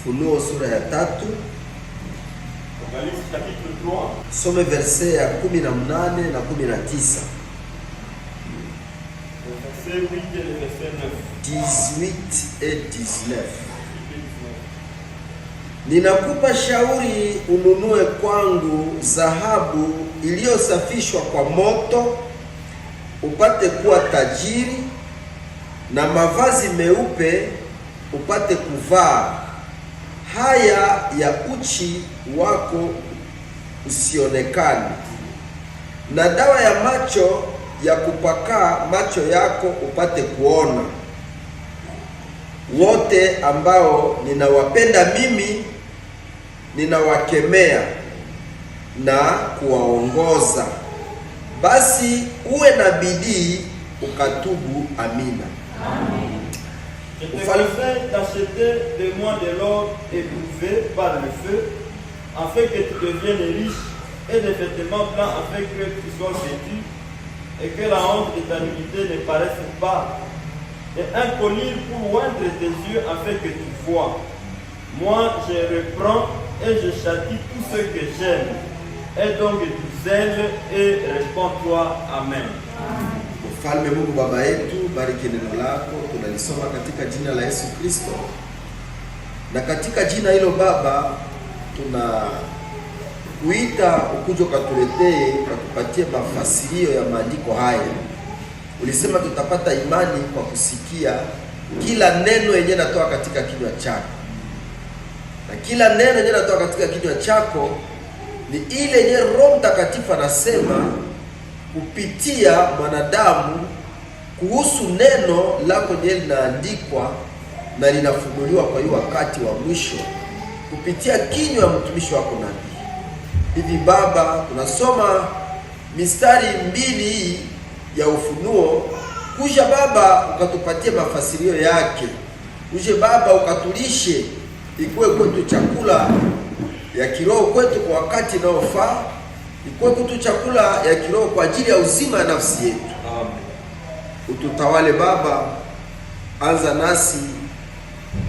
Ufunuo sura ya 3. Some verset ya 18 na 19. 18 et 19. Ninakupa shauri ununue kwangu dhahabu iliyosafishwa kwa moto, upate kuwa tajiri, na mavazi meupe upate kuvaa, haya ya uchi wako usionekane, na dawa ya macho ya kupakaa macho yako upate kuona. Wote ambao ninawapenda mimi ninawakemea na kuwaongoza. Basi uwe na bidii ukatubu. Amina. Je te conseille d'acheter de moi de l'or éprouvé par le feu, afin que tu deviennes riche, et des vêtements blancs afin que tu sois vêtu, et que la honte de ta nudité ne paraisse pas, et un collier pour oindre tes yeux afin que tu vois. Moi, je reprends et je châtie tous ceux que j'aime. Aie donc du zèle et réponds-toi. Amen. Mfalme Mungu Baba yetu, bariki neno lako, tunalisoma katika jina la Yesu Kristo. Na katika jina hilo Baba, tunakuita ukuje ukatuletee, ukatupatie mafasirio ya maandiko haya. Ulisema tutapata imani kwa kusikia kila neno yenye natoka katika kinywa chako. Na kila neno yenye natoka katika kinywa chako ni ile yenye Roho Mtakatifu anasema kupitia mwanadamu kuhusu neno lako je linaandikwa na linafunuliwa kwa hiyo wakati wa mwisho kupitia kinywa ya mtumishi wako nabii. Hivi Baba, tunasoma mistari mbili hii ya ufunuo. Kuja Baba ukatupatie mafasirio yake. Uje Baba ukatulishe, ikuwe kwetu chakula ya kiroho kwetu kwa wakati unaofaa, ikuwe kwetu chakula ya kiroho kwa ajili ya uzima ya nafsi yetu. Amen. Ututawale Baba, anza nasi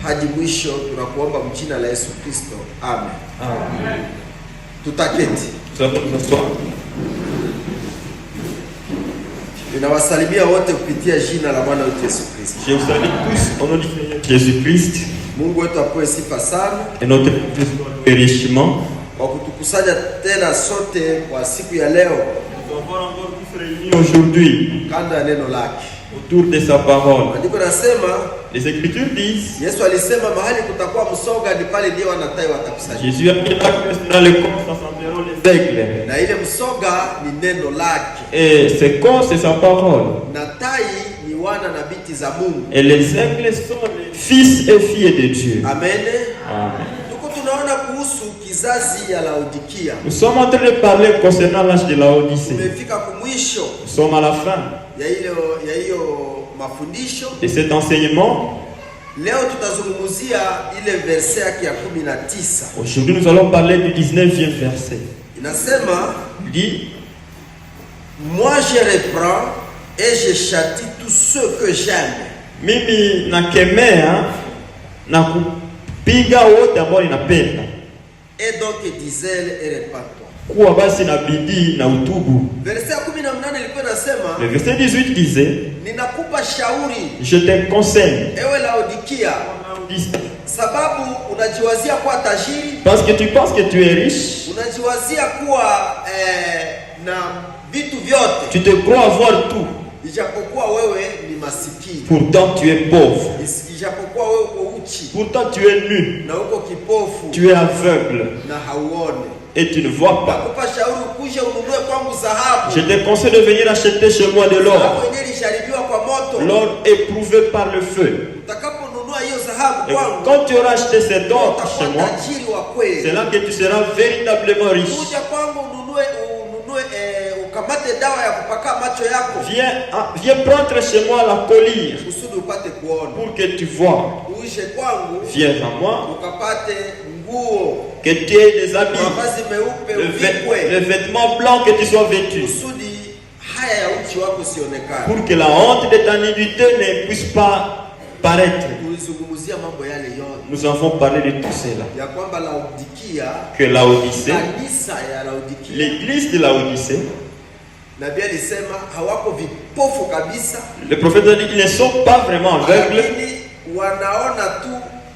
hadi mwisho, tunakuomba mjina la Yesu Kristo. Amen. Amen. Tutaketi. Ninawasalimia wote kupitia jina la Bwana wetu Yesu Kristo. Je vous salue tous au nom du Seigneur Jésus-Christ. Mungu wetu apewe sifa sana. Et notre enrichissement. Kwa kutukusanya tena sote kwa siku ya leo. Nous avons encore tous réunis aujourd'hui kando ya neno lake, autour de sa parole. Andiko nasema, les Écritures disent, Yesu alisema mahali kutakuwa msoga ni pale ndio wanatai watakusanyika. Jésus a dit que dans le corps s'assembleront les aigles. Na ile msoga ni neno lake. Et ce corps c'est sa parole. Na tai ni wana na binti za Mungu. Et les aigles sont les fils et filles de Dieu. Amen. Amen. Tunaona kuhusu kizazi ya Laodikia. Nous sommes en train de parler concernant l'âge de Laodicée. Tumefika kumwisho. Nous sommes à la fin ya hiyo mafundisho. De cet enseignement. Leo tutazungumzia ile verse yake ya 19. Aujourd'hui nous allons parler du 19e verset. Inasema, dit, moi je reprends et je châtie tous ceux que j'aime. Mimi nakemea na kupiga wote ambao ninapenda. Et donc disait et repens-toi. Kuwa basi na bidii na utubu. Verset ya 18 ilikuwa inasema, le verset 18 disait, ninakupa shauri, je te conseille, ewe Laodikia, sababu unajiwazia kuwa tajiri, parce que tu penses que tu es riche, unajiwazia kuwa na vitu vyote, tu te crois avoir tout, ijapokuwa wewe ni masikini, pourtant tu es pauvre, ijapokuwa wewe uko uchi, pourtant tu es nu, na uko kipofu, tu es aveugle, na hauone, et tu ne vois pas. Nakupa shauri ukuje ununue kwangu dhahabu. Je te conseille de venir acheter chez moi de l'or, l'or éprouvé par le feu. Et quand tu auras acheté cet or chez moi, c'est là que tu seras véritablement riche. Viens prendre chez moi la collyre pour que tu vois. Viens à moi, que tu aies des habits, le vêtement blanc, que tu sois vêtu, pour que la honte de ta nudité ne puisse pas paraître. Tulizungumzia mambo yale yote. Nous avons parlé de tout cela. Ya kwamba Laodikia, Que Laodicée, kanisa ya Laodikia, l'église de Laodicée, nabii alisema hawako vipofu kabisa. le prophète a dit qu'ils ne sont pas vraiment aveugles, Lakini wanaona tu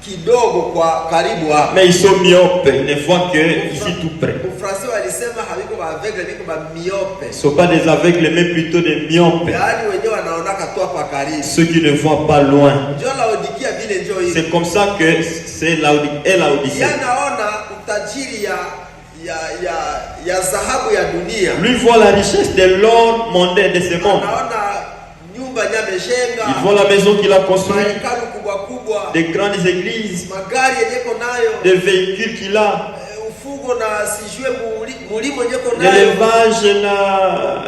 kidogo kwa karibu hapa. mais ils sont myopes, ils ne voient que ici tout près. Ufransa walisema haviko ba aveugle, biko ba myope. Ils ne sont pas des aveugles, mais plutôt des myopes. Yaani wenyewe wanaonaka tu hapa karibu. Ceux qui ne voient pas loin. Ndio Laodikia vile ndio hivi. C'est comme ça que c'est Laodicée. Yanaona utajiri ya dhahabu ya dunia. Lui voit la richesse de l'or mondain de ce monde. Anaona nyumba nyameshenga. Il voit la maison qu'il a construite, Mahekalu kubwa kubwa. des grandes églises, Magari yenyewe nayo. des véhicules qu'il a, Ufugo na sijue mulimo yenyewe nayo. l'élevage,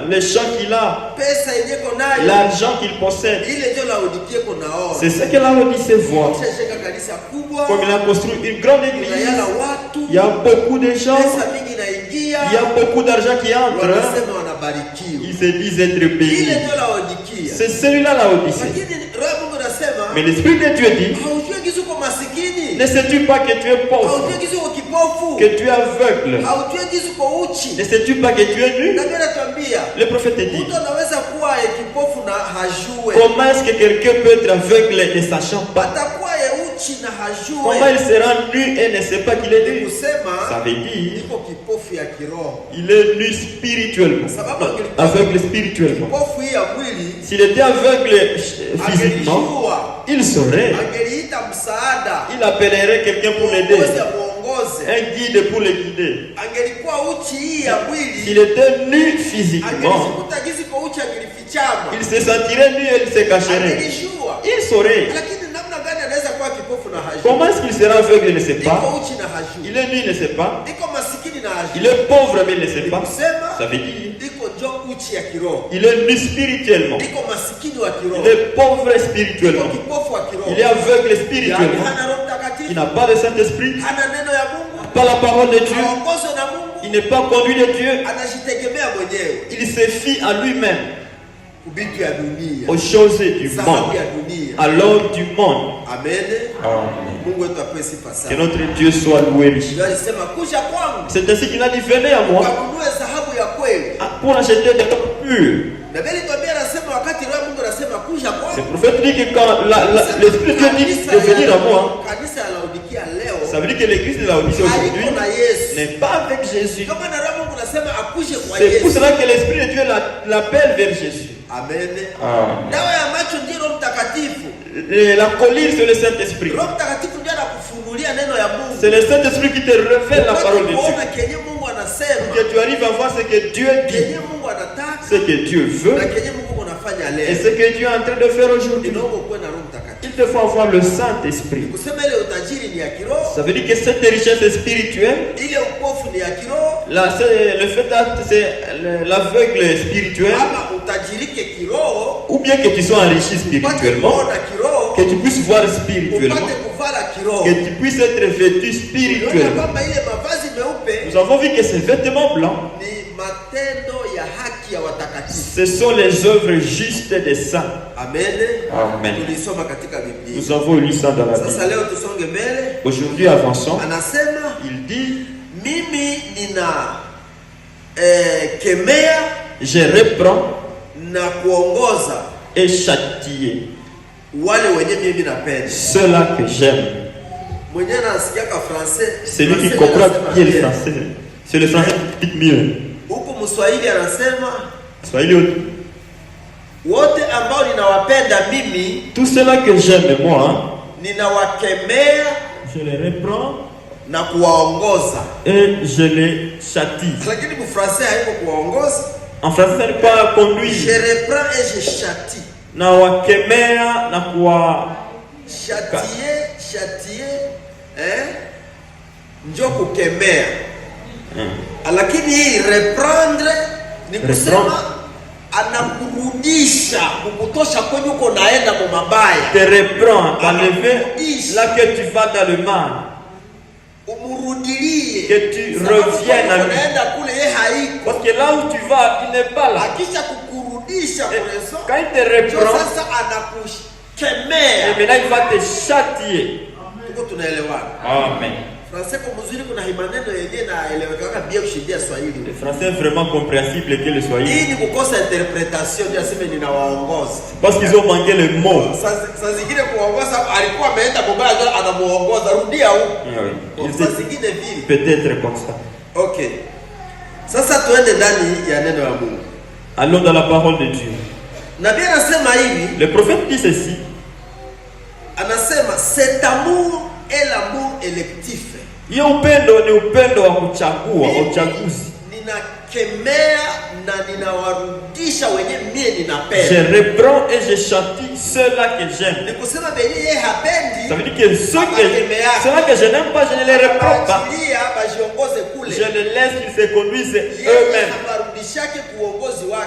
les champs qu'il a, Pesa yenyewe nayo. l'argent qu'il possède. Ile ndio Laodikia naona. C'est ce que Laodicée voit. Kisha kanisa kubwa. Comme il a construit une grande église, Unayala watu. il y a beaucoup de gens, Pesa mingi inaingia. il y a beaucoup d'argent qui entre. Wanasema wanabarikiwa. Ils se disent être Ile bénis. ndio Laodikia. C'est celui-là Laodicée. Lakini Roho Mungu anasema, Mais l'Esprit de Dieu dit, haujui gizu uko masikini. ne sais-tu pas que tu es pauvre, Haujui gizu uko kipofu. que tu es aveugle? Haujui gizu uko uchi. Ne sais-tu pas que tu es nu? Na mimi natuambia, Le prophète dit, mtu anaweza kuwa kipofu na hajue. comment est-ce que quelqu'un peut être aveugle ne sachant pas? Atakuwa uchi na hajue. Comment il sera nu et ne sait pas qu'il est nu? Kusema, Ça veut dire, iko kipofu ya kiroho. il est nu spirituellement, Sababu aveugle spirituellement. kipofu hii ya mwili, S'il était aveugle physiquement, angelijua, il saurait. angeliita msaada. Il appellerait quelqu'un pour l'aider, Mwongozi amuongoze. un guide pour le guider. Angelikuwa uchi hii ya mwili, S'il était nu physiquement, angelikuta gizi kwa uchi angelifichama. il se sentirait nu et il se cacherait. Angelijua. Il saurait. Lakini namna gani anaweza kuwa kipofu na hajui? Comment est-ce qu'il sera aveugle, il ne sait Iko pas. uchi na hajui. Il est nu, il ne sait pas. Iko masikini na hajui. Il est pauvre, mais il ne sait pas. Kusema, Ça veut dire, iko jo uchi ya kiroho. il est nu spirituellement. Iko masikini wa kiroho. Il est pauvre Iko spirituellement. kipofu wa kiroho. Il est aveugle Yaani spirituellement. hana Roho Il Mtakatifu, n'a pas le Saint-Esprit, hana neno ya Mungu, pas la parole de Dieu. haongozwe na Il Mungu, n'est pas conduit de Dieu. anajitegemea mwenyewe Il se fie à lui-même, kubitu ya dunia, aux choses du sababu monde, ya dunia. à l'ordre du monde. Amen. Amen. Mungu wetu apewe sifa Que sana. notre Dieu soit loué. Ndio alisema kuja kwangu C'est ainsi qu'il a dit, venez à moi ukanunue dhahabu ya kweli. pour acheter des corps purs. Na Biblia inatuambia, anasema wakati Roho Mungu anasema kuja Le kwangu. prophète dit que quand l'Esprit de Dieu dit de venir à moi, Kanisa ya Laodikia leo ça veut dire que l'église de Laodicée aujourd'hui haiko na Yesu. n'est pas avec Jésus. Ndio maana Roho Mungu anasema akuje kwa C'est pour Yesu. cela que l'Esprit de Dieu l'appelle vers Jésus. Amen. Amen. Dawa ya macho ndio Roho Mtakatifu. La colline, c'est le Saint-Esprit. Roho Mtakatifu ndiye anakufunulia neno ya Mungu. C'est le Saint-Esprit qui te révèle la parole de Dieu. Kuona kenye Mungu anasema, Que tu arrives à voir ce que Dieu dit, kenye Mungu anataka ce que Dieu veut na kenye Mungu anafanya et leo. ce que Dieu est en train de faire aujourd'hui. Inaomba kuwe na Roho Mtakatifu. Il te faut avoir le Saint-Esprit. Kusema ile utajiri ni ya kiroho, Ça veut dire que cette richesse spirituelle, ile upofu ni ya kiroho, là, le fait d'être, c'est l'aveugle spirituel, ama utajirike kiroho, ou bien que tu sois enrichi upate spirituellement, kuona kiroho, que tu puisses voir spirituellement, upate kuvala kiroho. que tu puisses être vêtu Unaona spirituellement. kwamba ile mavazi meupe Nous avons vu que ces vêtements blancs, ni matendo ya haki ya watakatifu. ce sont les œuvres justes des saints. Amen. Amen. Tulisoma katika Biblia. Nous avons lu ça dans la Sasa Bible. leo tusonge mbele. Aujourd'hui, avançons. Anasema Il dit, mimi nina kemea je reprends na kuongoza et châtier wale wenye mimi napenda. ceux-là que j'aime. Mwenye anasikiaka français, Celui qui français comprend anasema bien le bien. français. C'est le français qui explique mieux. Huku Mswahili anasema Soyez wote ambao ninawapenda mimi tous ceux-là que j'aime, moi, ninawakemea je les reprends na kuwaongoza. et je les châtie. Lakini mfransa haiko kuwaongoza. En français, ça n'est pas conduire. Je reprends et je châtie. Na wakemea na kuwa Châtier, njo kukemea. Lakini hii reprendre ni kusema anakurudisha, kukutosha kwenye uko naenda mu mabaya. te reprend, t'enlever là que tu vas dans le mal. Umurudilie. Que tu reviennes à lui. Unaenda kule yeye haiko. Parce que là où tu vas, il n'est pas là. Akisha kukurudisha Et kurezo. quand il te reprend, Sasa kemea. Et maintenant il va te châtier. Tuko tunaelewana? Amen. Français kwa mzuri kuna maneno yenyewe na eleweka bia kushindia Swahili. Le français est vraiment compréhensible que le Swahili. Hii ni kukosa interpretation ndio aseme ninawaongoza. Parce qu'ils ont manqué le mot. Sasa zingine kuongoza alikuwa ameenda mbaya ndio anamuongoza rudia huko. Oui. Sasa zingine vile. Peut-être comme ça. Okay. Sasa tuende ndani ya neno la Mungu. Allons dans la parole de Dieu. Nabii anasema hivi. Le prophète dit ceci. Anasema cet amour est l'amour électif. Hiyo upendo ni upendo wa kuchagua, wa uchaguzi. Ninakemea na ninawarudisha wenye mie ninapenda. Je reprends et je châtie ceux-là que j'aime. Ni kusema benye yeye hapendi. Ça veut dire que ceux-là que je n'aime pas, je ne les reprends pas. Je les laisse qu'ils se conduisent eux-mêmes.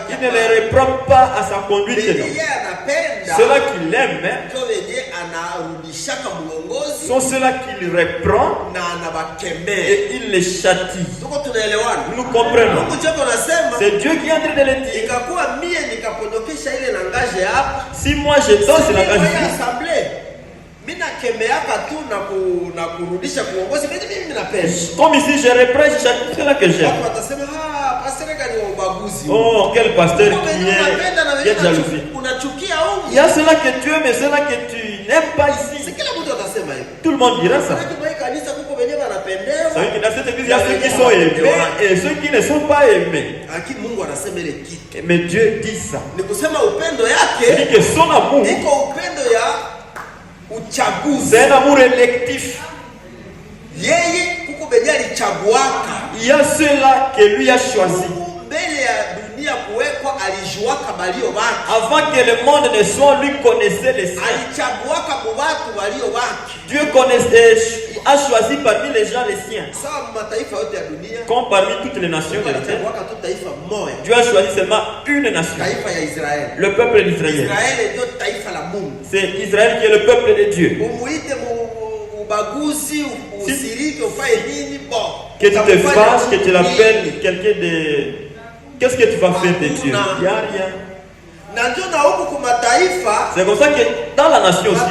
Il ne les reprend pas à sa conduite. Ceux-là qui l'aiment sont ceux-là qu'il reprend et il les châtie. Nous comprenons. C'est Dieu qui est en train de le dire. Si moi je danse ce langage, comme ici je reprends, je châtie ceux-là que j'aime. Oh, quel pasteur qui est jalousie. Il y a ceux-là que tu aimes et ceux-là que tu n'aimes pas ici. Tout le monde dira ça. Ça veut dire que dans cette église, il y a ceux qui sont aimés et ceux qui ne sont pas aimés. Mais Dieu dit ça. C'est-à-dire que son amour, c'est un amour électif. Il y a ceux-là que lui a choisi. Avant que le monde ne soit, lui connaissait les siens. Dieu a choisi parmi les gens les siens. Comme parmi toutes les nations de la terre. Dieu a choisi seulement une nation. Le peuple d'Israël. C'est Israël qui est le peuple de Dieu. Que tu te fâches, que tu l'appelles quelqu'un de... Qu'est-ce que tu vas faire de Dieu? Il n'y a rien. C'est comme ça que dans la nation aussi,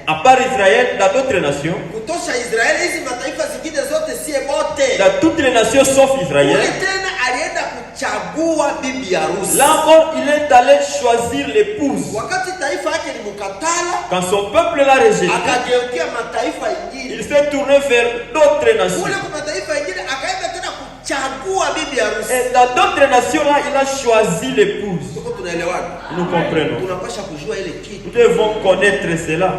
à part Israël, dans d'autres nations, dans toutes les nations sauf Israël, là encore il est allé choisir l'épouse. Quand son peuple l'a rejeté, il s'est tourné vers d'autres nations. Et dans d'autres nations là, il a choisi l'épouse. Nous comprenons. Nous devons connaître cela.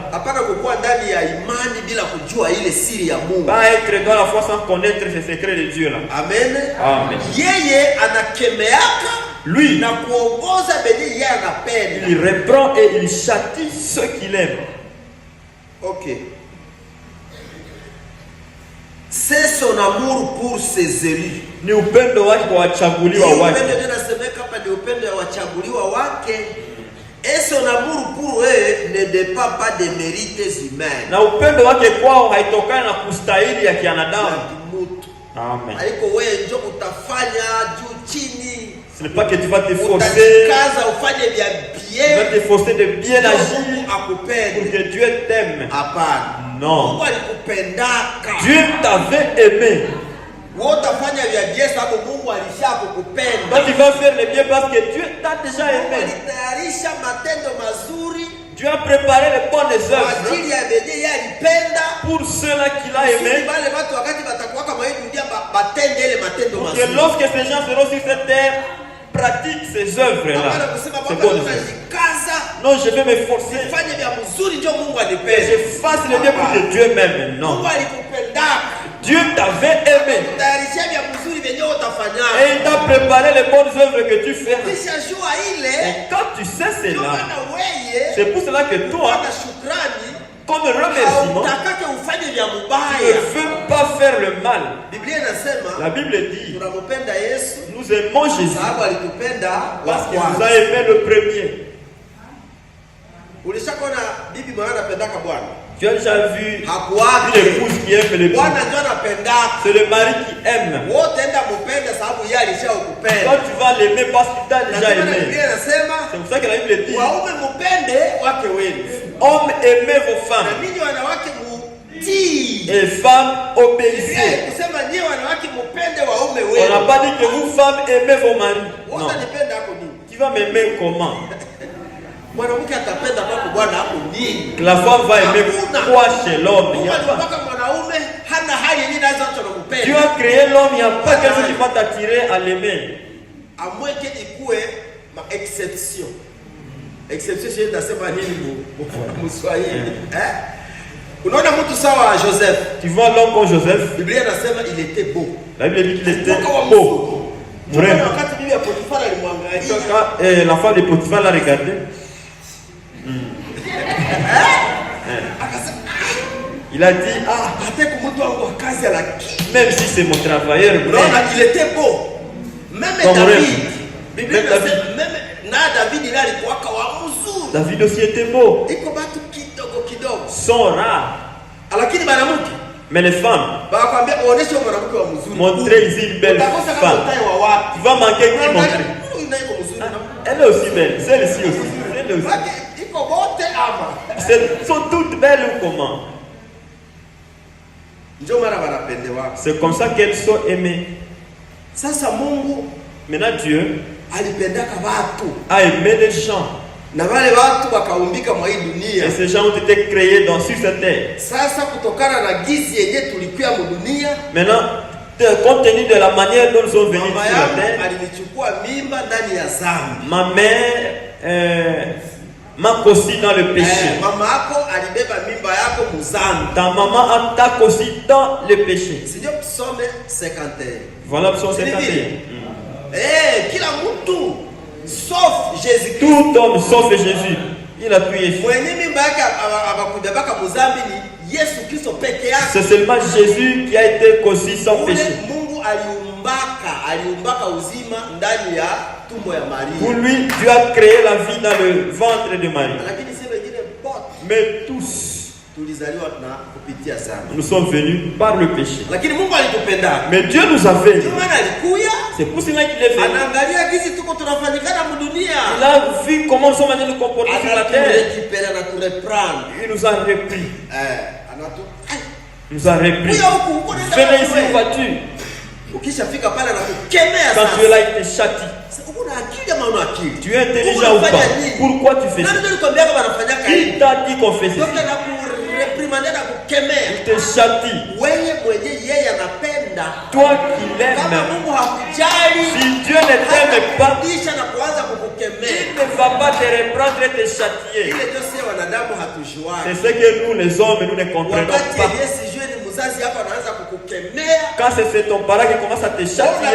Pas être dans la foi sans connaître ces secrets de Dieu là. Amen. Amen. Lui, il reprend et il châtie ceux qu'il aime. Ok. C'est son amour pour ses élus. Ni upendo wake kwa wachaguliwa wake. Et son amour pour eux ne dépend pas des mérites humains. Na upendo wake kwao haitokana na kustahili ya kianadamu. Amen. Ce n'est pas que tu vas te forcer. Tu vas te forcer de bien agir pour que Dieu t'aime. Non. Dieu t'avait aimé. Donc tu vas faire le bien parce que Dieu t'a déjà aimé. Dieu a préparé les bonnes œuvres pour ceux-là qu'il a aimés. Pour que lorsque ces gens seront sur cette terre, pratique ces œuvres-là. Non, je vais me forcer. Je fasse le bien pour que Dieu m'aime. Non. Dieu t'avait aimé. Et il t'a préparé les bonnes œuvres que tu fais. Et quand tu sais cela, c'est pour cela que toi, comme remerciement, tu ne veux pas faire le mal. La Bible dit, nous aimons Jésus parce qu'il nous a aimé le premier. Tu as déjà vu une épouse qui aime l'époux. C'est le mari qui aime. Quand tu vas vas l'aimer parce qu'il t'a déjà aimé. C'est pour ça que la Bible dit, hommes, aimez vos femmes. Et femmes, obéissez. On n'a pas dit que vous, femmes, aimez vos maris. Non. Tu vas m'aimer comment? La femme va aimer quoi chez l'homme? Tu as créé l'homme, il n'y a pas quelque chose qui va t'attirer à l'aimer. À moins qu'il y ait une exception. Exception, c'est d'assez Joseph. Tu vois l'homme comme Joseph? Il était beau. La Bible dit qu'il était beau. La femme de Potiphar l'a regardé. Il a dit, même si c'est mon travailleur, il était beau. Même David aussi était beau. Sont rares. Mais les femmes, montrer ici une belle femme. Tu vas manquer qui montrer? Elle est aussi belle. Celle-ci aussi. Elles sont toutes belles ou comment? C'est comme ça qu'elles sont aimées. Maintenant Dieu a aimé les gens. Et ces gens ont été créés sur cette terre. Maintenant, compte tenu de la manière dont ils sont venus sur la terre, ma mère m'a conçu dans le péché. Ta maman t'a conçu dans le péché. Voilà psaume 51. Sauf Jésus. Tout homme sauf Jésus. Il a pu Jésus. C'est seulement Jésus qui a été conçu sans péché. Pour lui, Dieu a créé la vie dans le ventre de Marie. Mais tous, nous sommes venus par le péché. Mais Dieu nous a fait. C'est pour cela qu'il est venu. Il a vu comment nous sommes allés nous comporter sur la terre. Il nous a repris. Il nous a repris. Venez ici en voiture. Quand tu es là, il te châtie. Tu es intelligent ou pas? Pourquoi tu fais ça? Qui t'a dit qu'on fait ça? Il te châtie. Toi qui l'aimes, si Dieu ne t'aime pas, il ne va pas te reprendre et te châtier. C'est ce que nous les hommes, nous ne comprenons pas. Quand c'est ton parent qui commence à te châtier,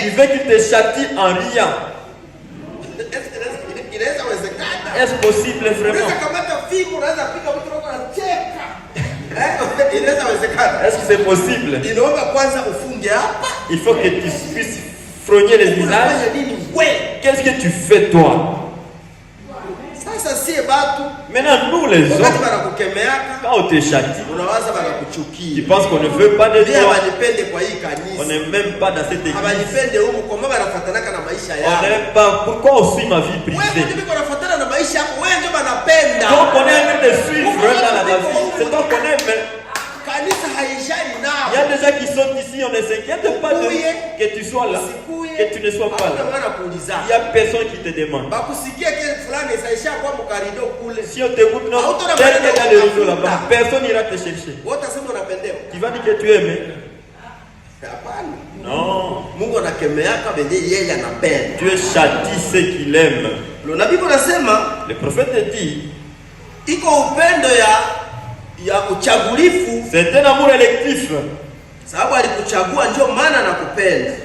tu veux qu'il te châtie en riant. Est-ce possible vraiment? Est-ce que c'est possible? Il faut que tu puisses frogner les visages. Qu'est-ce que tu fais toi? Maintenant nous les hommes, quand on te châtie, tu penses qu'on ne veut pas de toi. On n'est même pas dans cette église. On n'aime pas. Pourquoi on suit ma vie privée? Donc on est en train de suivre dans la vie. C'est donc qu'on aime. Il y a des gens qui sont ici, on ne s'inquiète pas de que tu sois là, que tu ne sois pas là. Il n'y a personne qui te demande. Si on t'écoute, non, tel que dans le rideau là-bas, personne n'ira te chercher. Tu vas dire que tu aimes. Non. Dieu châtie ceux qu'il aime. Le prophète dit, c'est un amour électif.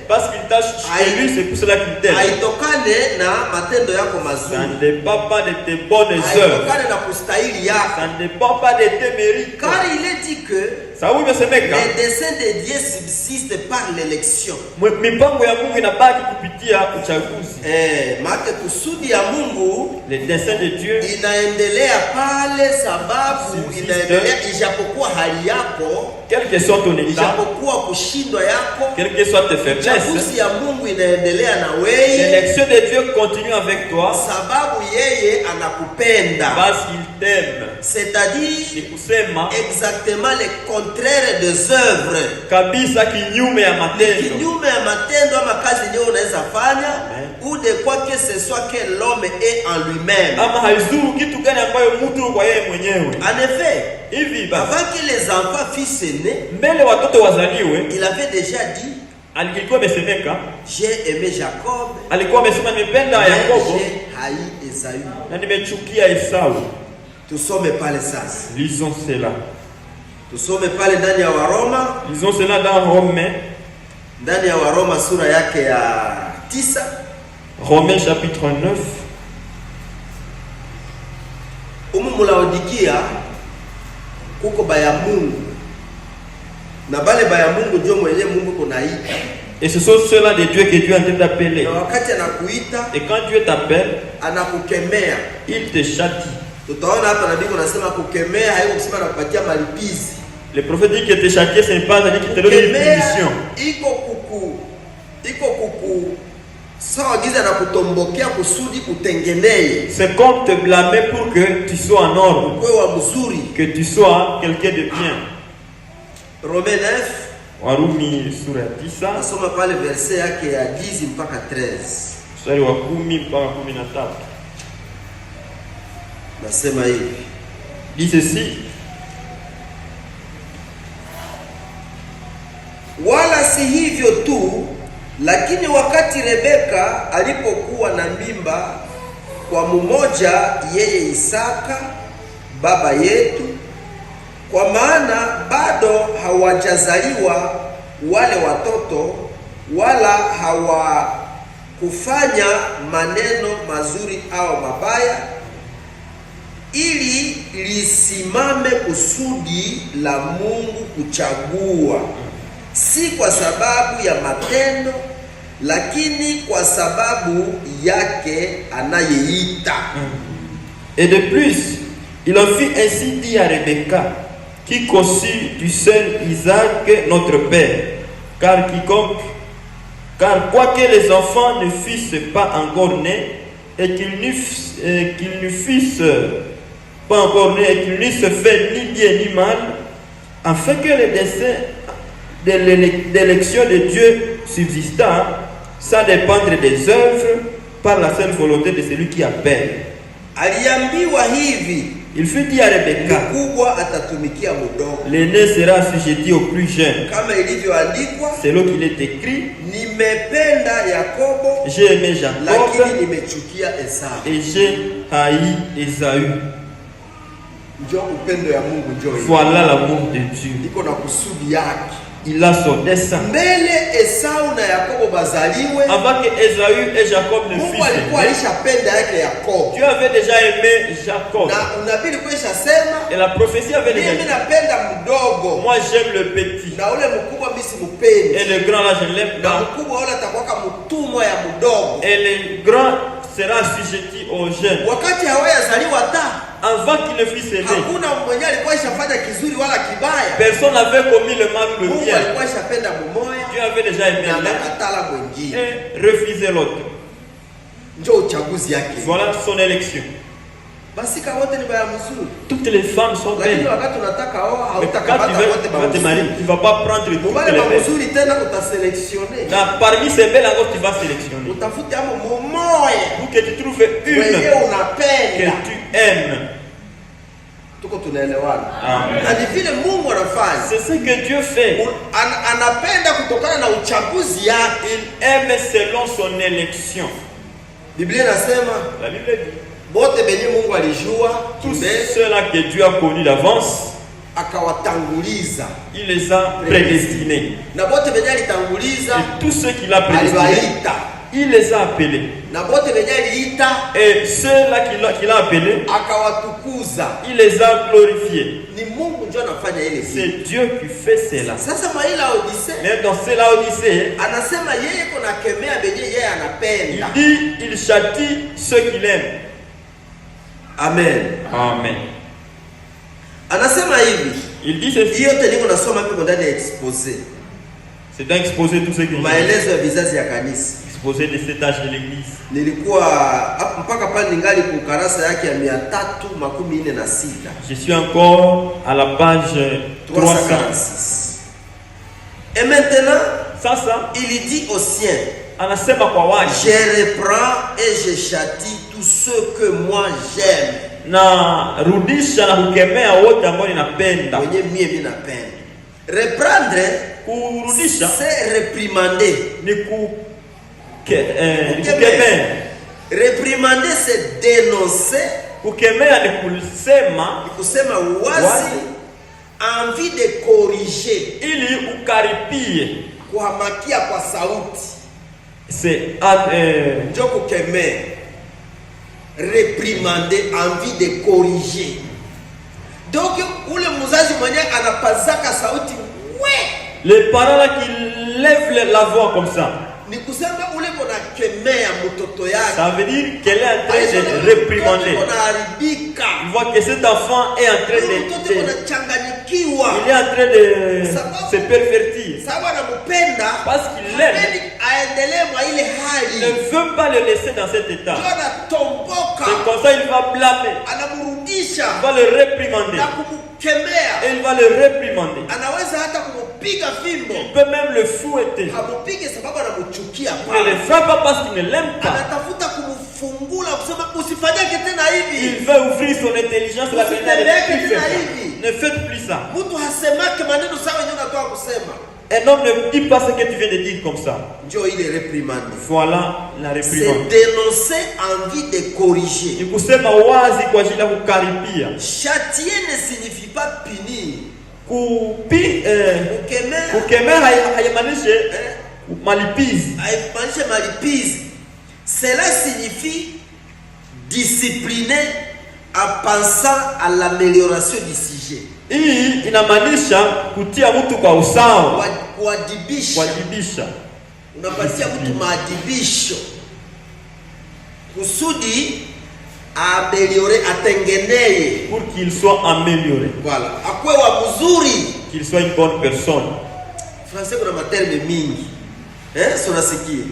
Parce qu'il t'a choisi, c'est pour cela qu'il t'aime. Ça ne dépend pas de tes bonnes œuvres. Ça ne dépend pas de tes mérites. Car il est dit que Les desseins de Dieu subsistent par l'élection. Maana kusudi ya Mungu, les desseins de Dieu, inaendelea pale sababu inaendelea ijapokuwa hali yako, quel que soit ton état, ijapokuwa kushindwa yako, quelle que soit tes faiblesses, chaguzi ya Mungu inaendelea na wewe. L'élection de Dieu continue avec toi, sababu yeye anakupenda, parce qu'il t'aime. C'est-à-dire exactement le contraire des œuvres, kabisa kinyume ya matendo, kinyume ya matendo ama kazi ndio unaweza fanya, ou de quoi que ce soit que l'homme est en lui-même. Ama haizuru kitu gani ambayo mtu kwa yeye mwenyewe. En effet, hivi avant que les enfants fussent nés, mbele watoto wazaliwe, il avait déjà dit, alikuwa amesemeka, j'ai aimé Jacob, alikuwa amesema nimependa Yakobo, j'ai haï Esaü, na nimechukia Esau. Tusome pale sasa. Lisons cela. Tusome pale ndani ya Waroma. Lisons cela dans Romains. Ndani ya Waroma sura yake ya 9. Romains chapitre 9. Laodikia kuko baya Mungu. Na bale baya Mungu ndio mwenye Mungu kunaita. Et ce sont ceux-là de Dieu que Dieu est en train d'appeler. Na wakati anakuita, et quand Dieu t'appelle, anakukemea, il te châtie. Tutaona hapa nabii anasema kukemea haiko kusema anakupatia malipizi. Le prophète dit que te châtier c'est pas dire qu'il te donne une punition. Iko kuku sawa giza na kutombokea kusudi utengenee. C'est comme te blâmer pour que tu sois en ordre. Kwa mzuri, que tu sois quelqu'un de bien. Romains 9. Warumi sura ya 9. Nasoma pale verset yake ya 10 mpaka 13. Mstari wa 10 mpaka 13. Nasema hivi. Dit ceci. Wala si hivyo tu, lakini wakati Rebeka alipokuwa na mimba kwa mmoja yeye Isaka baba yetu, kwa maana bado hawajazaliwa wale watoto wala hawakufanya maneno mazuri au mabaya, ili lisimame kusudi la Mungu kuchagua, si kwa sababu ya matendo, lakini kwa sababu yake anayeita. Et de plus, il en fit ainsi dit à Rebecca, qui conçut du seul Isaac notre père, car quoique les enfants ne fussent pas encore nés, et qu'ils ne fussent pas encore nés, et qu'ils n'eussent fait ni bien ni mal, afin que le dessein de l'élection de Dieu subsista, sans dépendre des œuvres, par la seule volonté de celui qui appelle. Aliambiwa hivi, il fut dit à Rebecca, mkubwa atatumikia mdogo, l'aîné sera assujetti au plus jeune. Kama ilivyoandikwa, c'est là qu'il est écrit, nimependa Yakobo, j'ai aimé Jacob, lakini nimechukia Esau, et j'ai haï Esaü. Ndio upendo ya Mungu ndio hiyo. Voilà l'amour de Dieu. Iko na kusudi yake. Il a son dessein. Mbele Esau na Yakobo bazaliwe, avant que Esaü et Jacob ne fussent, Mungu alikuwa alishapenda yake Yakobo. Dieu avait déjà aimé Jacob. Na unabii ulikuwa ishasema, et la prophétie avait déjà dit, mimi napenda mdogo, moi j'aime le petit, na ule mkubwa mimi simupendi, et le grand là je l'aime pas, na mkubwa wala atakuwa mtumwa ya mdogo, et le grand sera assujetti aux jeunes. Wakati hawayazaliwa ta, avant qu'il ne fût né, hakuna mwenye alikuwa ishafanya kizuri wala kibaya. Personne n'avait commis le mal ou le bien. Mungu alikuwa ishapenda mmoja, Dieu avait déjà aimé l'un et refusé l'autre. Ndio uchaguzi yake. Voilà son élection. Basi kama wote ni baya mzuri. Toutes les femmes sont belles. Lakini wakati unataka oa hautakapata wote baya. Tu vas pas prendre toutes les belles. Wale mzuri tena utaselectionner. Na parmi ces belles encore tu vas sélectionner. Utafute amo mmoja. Pour que tu trouves une que tu aimes. Tuko tunaelewana. Amen. Na vile Mungu anafanya. C'est ce que Dieu fait. Anapenda kutokana na uchaguzi yake. Il aime selon son élection. Biblia inasema, la Bible dit, bote benye Mungu alijua, tous ceux-là que Dieu a connus d'avance, akawatanguliza, il les a prédestinés. Na bote benye alitanguliza, et tous ceux qu'il a prédestinés, il les a appelés. Et ceux-là qui l'ont appelé, il les a glorifiés. C'est Dieu qui fait cela. Mais dans ce Laodicée, il dit, il châtie ceux qu'il aime. Amen. Amen. Il dit ceci. C'est d'exposer tout ce que exposer de cet âge de l'église. Je suis encore à la page 346. Et maintenant, ça, il dit aux siens, je reprends et je châtie tous ceux que moi j'aime. Narudisha na kukemea wote ambao ninapenda. Reprendre, kurudisha, c'est réprimander. Ni kukemea. Réprimander, c'est dénoncer. Kukemea ni kusema, wazi, envie de corriger, ili ukaripie, kuhamakia kwa sauti. C'est ndio kukemea. Réprimander, envie de corriger. Donc, ule muzazi mwenye anapazaka sauti, les parents là qui lèvent la voix comme ça, ni kusema ule kona kemea mtoto yake. Ça veut dire qu'elle est en train de réprimander. Il voit que cet enfant est en train de il est en train de se pervertir. Parce qu'il l'aime. Il ne veut pas le laisser dans cet état. C'est comme ça il va blâmer. Il va le réprimander. Et il va le réprimander. Il peut même le fouetter. Il ne le frappe pas parce qu'il ne l'aime pas. Il veut ouvrir son intelligence. Ne faites plus ça. Un homme ne dit pas ce que tu viens de dire comme ça. Voilà la réprimande. C'est dénoncer, envie de corriger. Châtier ne signifie pas punir. Cela signifie discipliner en pensant à l'amélioration du sujet. Hii inamaanisha kutia mtu kwa usawa, kuadibisha. Unapatia mtu maadibisho kusudi améliorer, atengeneye, pour qu'il soit amélioré. Voilà, akwe wa mzuri, qu'il soit une bonne personne. Français kuna materme mingi. Sonasikia.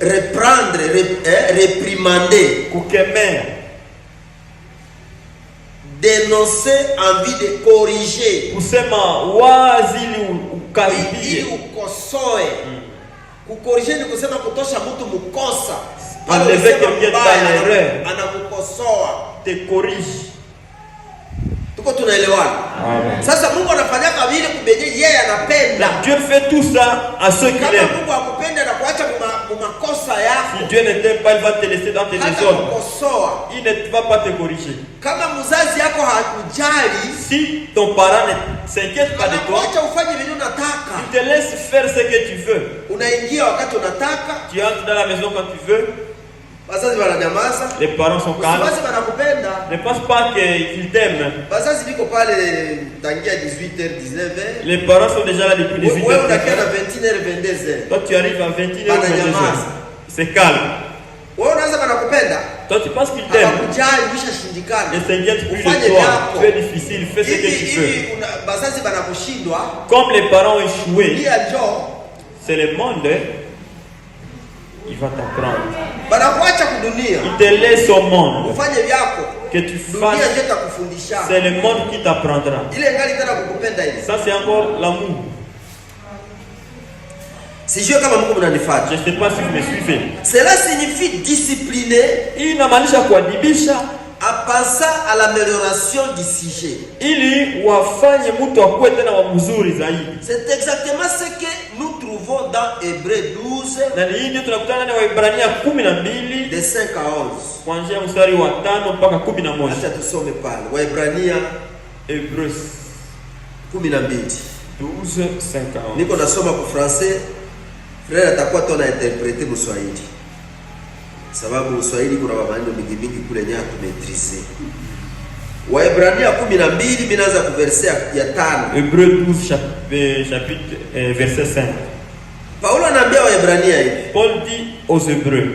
Reprendre, réprimander, kukemea, dénoncer, envie de corriger, kusema wazi ili ukaribie, ili ukosoe. Kukorije ni kusema kutosha mtu mkosa, enlever quelqu'un dans l'erreur, anakukosoa, te corrige. Tuko tunaelewana? Sasa Mungu anafanyaka vile kubenye yeye anapenda. Dieu fait tout ça à ceux qui l'aiment. Mungu akupenda na kuacha makosa yako. Si Dieu ne t'aime pas, il va te laisser dans tes désordres. Il ne va pas te corriger. Kama mzazi yako hakujali, si ton parent ne s'inquiète pas de toi, acha ufanye vile unataka. Il te laisse faire ce que tu veux. Unaingia wakati unataka. Tu entres dans la maison quand tu veux. Les parents sont calmes. Ne pense pas qu'ils t'aiment. Les parents sont déjà là depuis 18h. Toi tu arrives à 21h, 22h. C'est calme. Toi tu penses qu'il t'aime. Ne s'inquiète plus de toi. Tu es difficile, fais ce que tu veux. Comme les parents ont échoué, c'est le monde. Il va t'apprendre. Il te laisse au monde. Que tu fasses. C'est le monde qui t'apprendra. Ça c'est encore l'amour. Je ne sais pas si vous me suivez. Cela signifie discipliner. En pensant à l'amélioration du sujet. C'est exactement ce que nous trouvons dans Hébreux 12, de 5 à 11. Acha tusome pale. Waebrania Hébreux 12, 5 à 11. Niko nasoma kwa français. Frère atakuwa tona interprete Mswahili. Sababu Mswahili kuna maneno mingi kule nyaya tumetrize. Waebrania 12 mimi naanza ku verset ya 5. Hébreux 12 chapitre verset 5. Paulo anaambia Waebrania hivi. Paul dit aux Hébreux: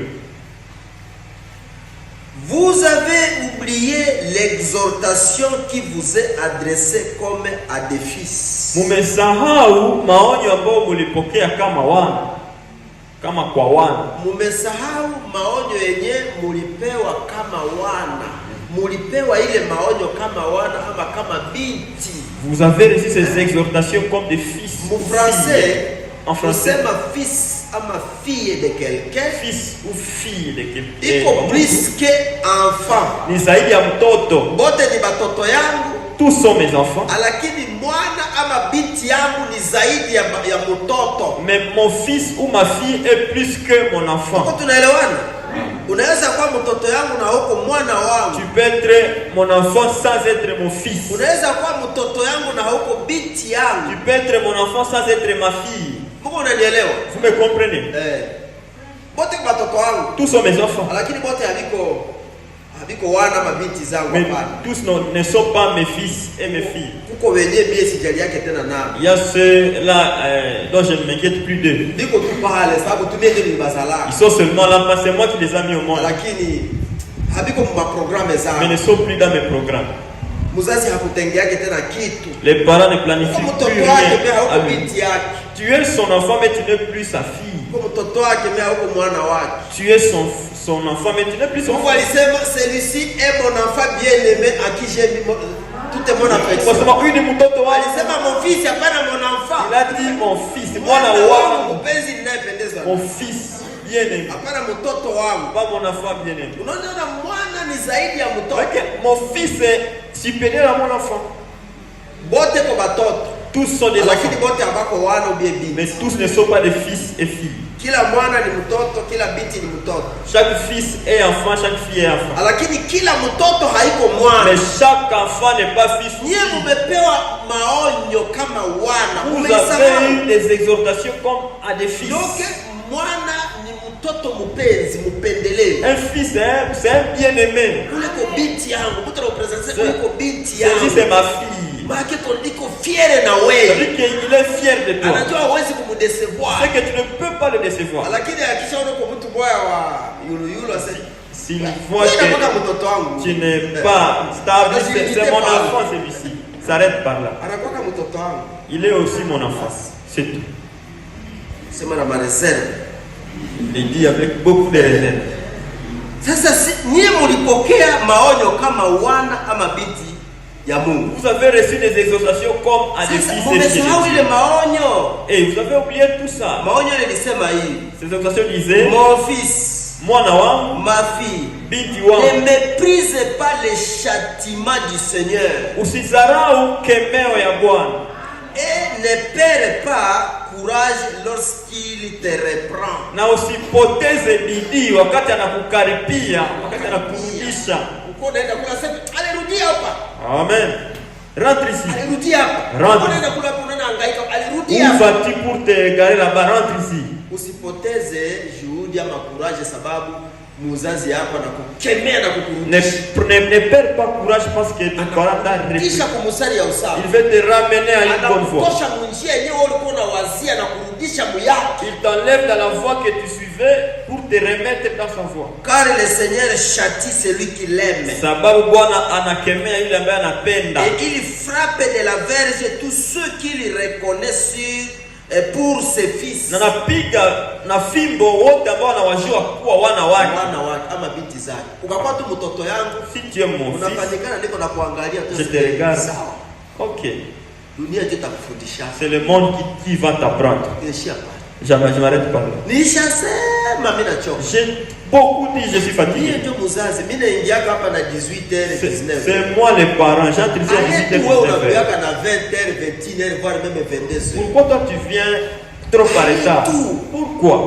Vous avez oublié l'exhortation qui vous est adressée comme à des fils. Mumesahau maonyo ambayo mulipokea kama wana, kama kwa wana. Mumesahau maonyo yenye mulipewa kama wana. Mulipewa ile maonyo kama wana ama kama binti. Vous avez reçu ces exhortations comme des fils. En français, ma fils ama fille de quelqu'un, fils ou fille de quelqu'un. Iko plus que enfant. Ni zaidi ya mtoto. Bote ni batoto yangu. Tous sont mes enfants. Lakini mwana ama binti yangu ni zaidi ya mtoto. Mais mon fils ou ma fille est plus que mon enfant. Tuko tunaelewana? Unaweza kuwa mtoto yangu na huko mwana wangu. Tu peux être mon enfant sans être mon fils. Unaweza kuwa mtoto yangu na huko binti yangu. Tu peux être mon enfant sans être ma fille. Unanielewa? Vous me comprenez? Bote watoto wangu. Tous sont mes enfants. Lakini bote habiko wana mabinti zangu hapana. Tous ne sont pas mes fils et mes filles. Kuko wenye mie sijali yake tena nao. Il y a ceux-là dont je ne m'inquiète plus d'eux. Biko tu pale sababu tumie ndio nibazala. Ils sont seulement là parce que c'est moi qui les ai mis au monde. Lakini habiko mu programme zangu. Mais ne sont plus dans mes programmes. Muzazi hakutengea yake tena kitu. Les parents ne planifient plus rien. Tu es son enfant mais tu n'es plus sa fille. Tu es son enfant mais tu n'es plus son fils. Celui-ci est mon enfant bien-aimé à qui j'ai mis toute mon affection. Mon fils, c'est pas mon enfant. Il a dit mon fils, mon fils bien-aimé. Pas mon enfant bien-aimé. Mon fils est supérieur à mon enfant. Tous sont des enfants. Mais tous ne sont pas des fils et filles. Chaque fils est enfant, chaque fille est enfant. Mais chaque enfant n'est pas fils ou fille. Vous avez eu des exhortations comme à des fils. Un fils, c'est un bien-aimé. C'est ma fille. C'est-à-dire qu'il est fier de toi. C'est que tu ne peux pas le décevoir. S'il voit que tu n'es pas stable, c'est mon enfant celui-ci. S'arrête par là. Il est aussi mon enfant. C'est tout. Il dit avec beaucoup de réserve. Vous avez reçu des exhortations comme à des fils et filles. Et vous avez oublié tout ça. Ces exhortations disaient: mon fils, ma fille, ne méprise pas les châtiments du Seigneur. Et ne perds pas courage lorsqu'il te reprend. Na usipoteze bidii wakati anakukaripia, wakati anakurudisha. Amen. Rentre ici. Rentre. Où vas-tu pour te garer là-bas? Rentre ici. Usipoteze juhudi ama courage sababu muzazi hapa na kukemea na kukurudisha. Ne perds pas courage parce que ton parent t'a repris. Il veut te ramener à une bonne voie. Il t'enlève dans la voie que tu suivais pour te remettre dans sa voie. Car le Seigneur châtie celui qui l'aime. Sababu Bwana anakemea yule ambaye anapenda. Et il frappe de la verge tous ceux qui le reconnaissent pour ses fils. Na napiga na fimbo wote ambao wanawajua kuwa wana wake ama binti zake. Ukakuwa tu mtoto yangu, si tu es mon fils, unafanyikana niko na kuangalia tu. Je te regarde. OK. Dunia ndio itakufundisha. C'est le monde qui va t'apprendre. Je m'arrête pas là. Nishasema mimi nachoka. J'ai beaucoup dit je suis fatigué. Ndio mzazi, mimi naingia hapa na 18h 19h. C'est moi les parents, j'entre ici à 18h. Wewe unakuja na 20h 21h voire même 22h. Pourquoi toi tu viens trop par retard? Pourquoi?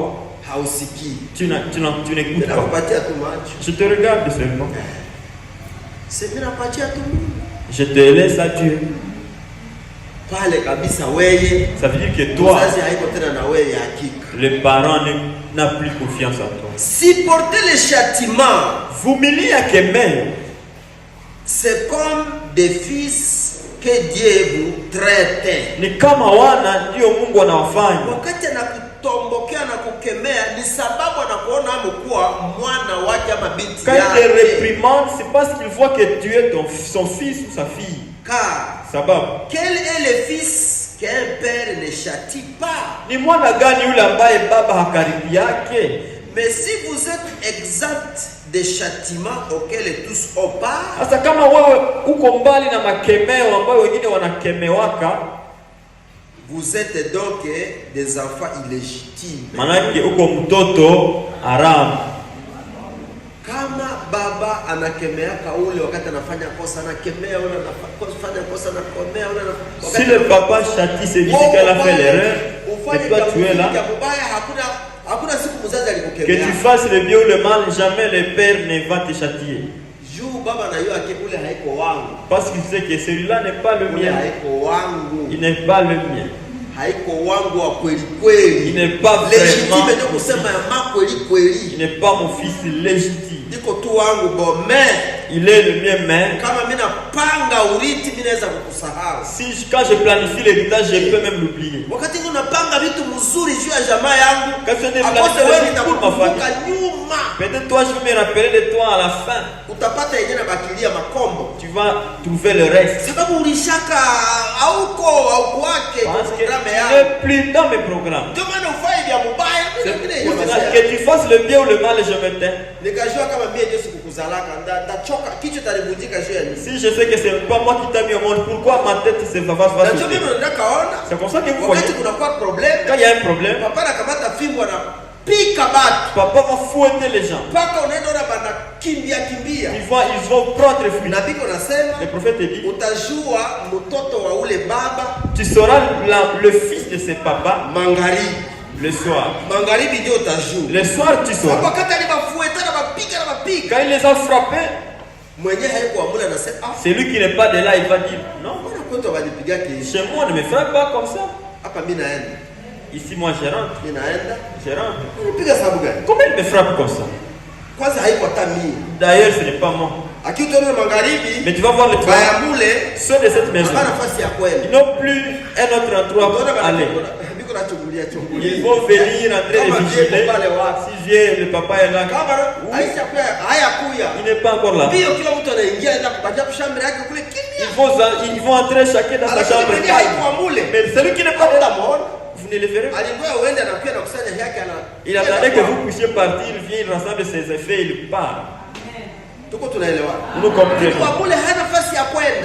Hausiki. Tu n'écoutes pas. Je te regarde seulement. C'est bien à partir tout. Je te laisse à Dieu. pale kabisa weye. Ça veut dire que toi, mzazi haiko tena na weye hakika. le parent n'a plus confiance en toi. Supporter les châtiments, vumilia kemeo, c'est comme des fils que Dieu vous traite. Ni kama wana ndio Mungu anawafanya. Wakati anakutombokea na kukemea ni sababu anakuona amekuwa mwana wake ama binti yake. Quand il te réprimande, c'est parce qu'il voit que tu es son fils ou sa fille. Car sababu quel est le fils qu'un père ne châtie pas? Ni mwana gani yule ambaye baba hakaribi yake? Mais si vous êtes exempt des châtiments auxquels tous ont part, sasa kama wewe uko mbali na makemeo ambayo wengine wanakemewaka, vous êtes donc des enfants illégitimes. Manake uko mtoto haramu. Kama baba anakemeaka ule wakati anafanya kosa, anakemea ule anafanya kosa, anakemea ule si le papa châtie celui qui a fait l'erreur, et toi tu es là, hakuna siku mzazi alikukemea. Que tu fasses le bien ou le mal, jamais le père ne va te châtier. Baba na yeye ule haiko wangu. Parce qu'il sait que celui-là n'est pas le mien. Haiko wangu. Il n'est pas le mien. Haiko wangu wa kweli kweli. Il n'est pas légitime ndio kusema ya ma kweli kweli. Il n'est pas mon fils légitime. Niko tu wangu bome. Il est le mien, mais kama mimi napanga urithi mimi naweza kukusahau. Si quand je planifie l'héritage, je peux même l'oublier. Wakati unapanga vitu mzuri juu ya jamaa yangu, quand je apose wewe nitakukumbuka nyuma. Peut-être toi je vais me rappeler de toi à la fin. Utapata yenyewe na bakilia makombo. Tu vas trouver le reste. Sababu ulishaka hauko wake programme yangu. Ne plus dans mes programmes. Ndio maana ufanye vya mubaya. Que tu fasses le bien ou le mal, je me tais. Nikajua kama mimi ndio sikukuzalaka ndachoka kichwa taribujika juu ya nini. Si je sais que c'est pas moi qui t'ai mis au monde, pourquoi ma tête se va se c'est comme ça que vous voyez. Quand il y a un problème, papa anakamata fimbo na pika batu. Papa va fouetter les gens. Paka unaenda na bana kimbia. Ils vont prendre fuite. Nabiko nasema, le prophète dit, utajua mtoto wa ule baba. Tu sauras le fils de ce papa magharibi. Le soir. Magharibi ndio utajua. Le soir tu sauras. Wakati alibafueta na bapika na bapika. Quand il les a frappés, celui qui n'est pas de là, il va dire non. Chez moi, ne me frappe pas comme ça. Ici, moi, je rentre. Comment il me frappe comme ça? D'ailleurs, ce n'est pas moi. Mais tu vas voir les trois. Ceux de cette maison, ils n'ont plus un autre endroit pour aller. Ils vont venir en train de vigiler. Si j'ai le papa est là, il n'est pas encore là. Ils vont entrer chacun dans sa chambre. Mais celui qui n'est pas là, vous ne le verrez pas. Il attendait que vous puissiez partir, il vient, il rassemble ses effets, il part. Nous comprenons.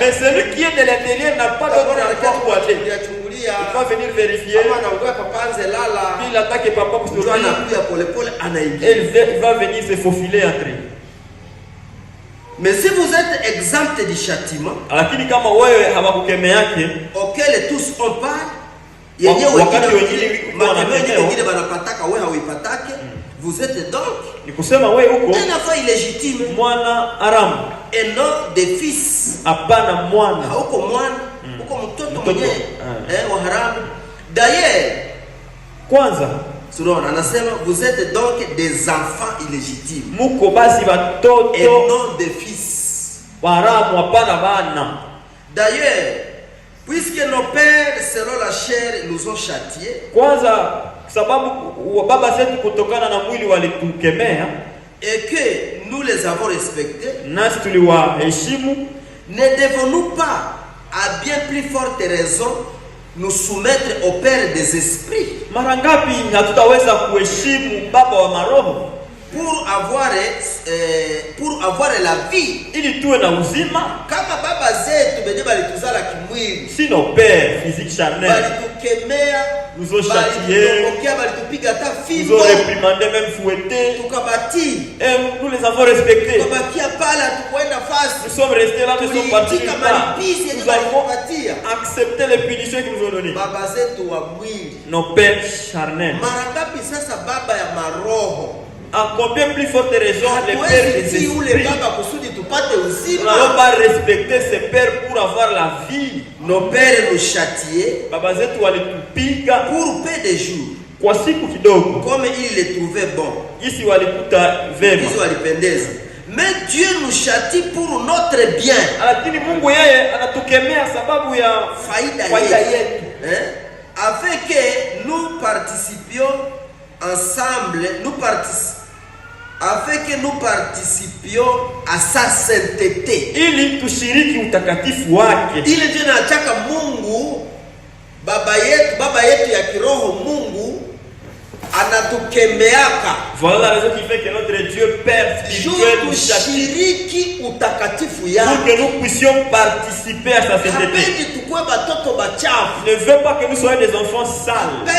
Mais celui qui est de l'intérieur n'a pas d'autre endroit pour aller. Il va venir vérifier. Il attend que papa puisse et il va venir se faufiler entrer. Mais si vous êtes exempt du châtiment auquel tous on parle, vous êtes donc un enfant illégitime et non des fils. D'ailleurs, vous êtes donc des enfants illégitimes et non des fils. D'ailleurs, puisque nos pères selon la chair nous ont châtiés, et que nous les avons respectés, ne devons-nous pas à bien plus forte raison nous soumettre au Père des esprits pour avoir la vie? Kama baba zetu benye balituzala kimwili, si nos pères physiques charnels nous ont châtiés, nous ont réprimandé, même fouettés, et nous les avons respectés. Nous sommes restés là, nous sommes partis nulle part. Nous avons accepté les punitions qu'ils nous ont données. Nos pères charnels. En combien plus forte raison les pères des esprits ne vont pas respecter ses pères pour avoir la vie. Nos pères nous châtiaient Baba zetu walitupiga pour peu de jours. kwa siku kidogo. Comme ils les trouvaient bons. Jinsi walikuta vema. Ils walipendeza. Mais Dieu nous châtie pour notre bien. Lakini Mungu yeye anatukemea sababu ya faida yetu. Afin que nous participions ensemble, afin que nous participions à sa sainteté. Ili tushiriki utakatifu wake. Ile ndio anataka Mungu baba yetu ya kiroho Mungu anatukemeaka. Voilà la raison qui fait que notre Dieu Père spirituel nous châtie pour que nous puissions participer à sa sainteté. Ne veut pas que nous soyons des enfants sales. Ne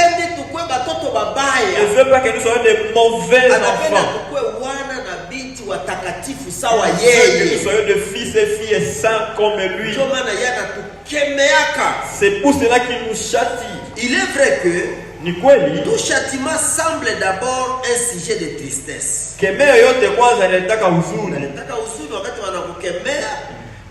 veut pas que nous soyons des mauvais enfants. Que nous soyons des fils et filles saints comme lui. C'est pour cela qu'il nous châtie. Il est vrai que tout châtiment semble d'abord un sujet de tristesse. Kemea yote kwanza inataka huzuni. Wakati wanakukemea,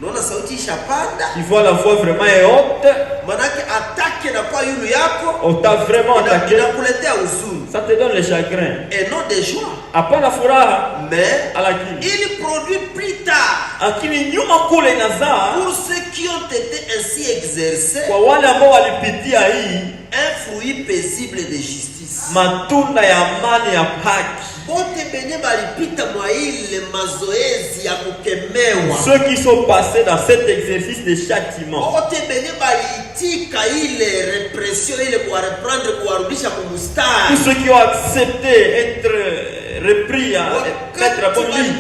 unaona sauti ishapanda. Tu vois la voix vraiment est haute. Manake attaque na kwa yulu yako. On t'a vraiment attaqué. Inakuletea huzuni. Ça te donne le chagrin. Et non de joie. Hapana furaha. Mais lakini il produit plus tard. Lakini nyuma kule inazaa. Pour ceux qui ont été ainsi exercés. Kwa wale ambao walipitia hii. Un fruit paisible de justice. Matunda ya amani ya haki. Bote benye balipita mwa ile mazoezi ya kukemewa. Ceux qui sont passés dans cet exercice de châtiment. Bote benye balitika ile répression ile pour reprendre kuwarudisha kwa mstari. Tous ceux qui ont accepté être repris à être à bonne ligne.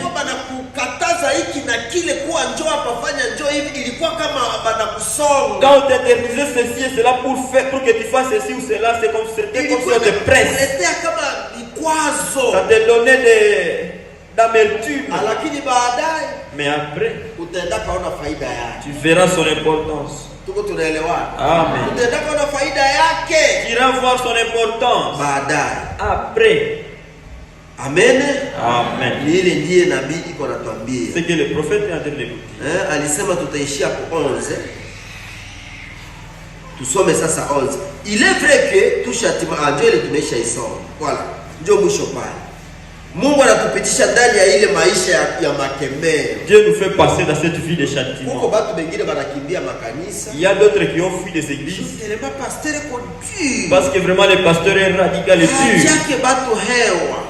Kataza hiki na kile kuwa njoo hapa fanya njoo hivi ilikuwa kama banakusonga. Quand on t'interdisait ceci et cela pour que tu fasses ceci ou cela, c'est comme c'était comme si on te presse. C'était kama vikwazo. Ça te donnait d'amertume. Lakini baadaye, mais après, utaenda kaona faida yake. Tu verras son importance. Tuko tunaelewana? Amen. Utaenda kaona faida yake. Tu iras voir son importance. Baadaye. Après. Amen. Amen. Ile ndiye nabii iko anatuambia. C'est que le prophète est en train de dire. Alisema tutaishia kwa 11. Tusome sasa 11. Il est vrai que tout châtiment Dieu ile tumesha isoma. Voilà. Ndio mwisho pale. Mungu anatupitisha ndani ya ile maisha ya makemeo. Dieu nous fait passer dans cette vie de châtiment. Huko watu wengine wanakimbia makanisa. Il y a d'autres qui ont fui des églises. Parce que vraiment le pasteur est radical et dur.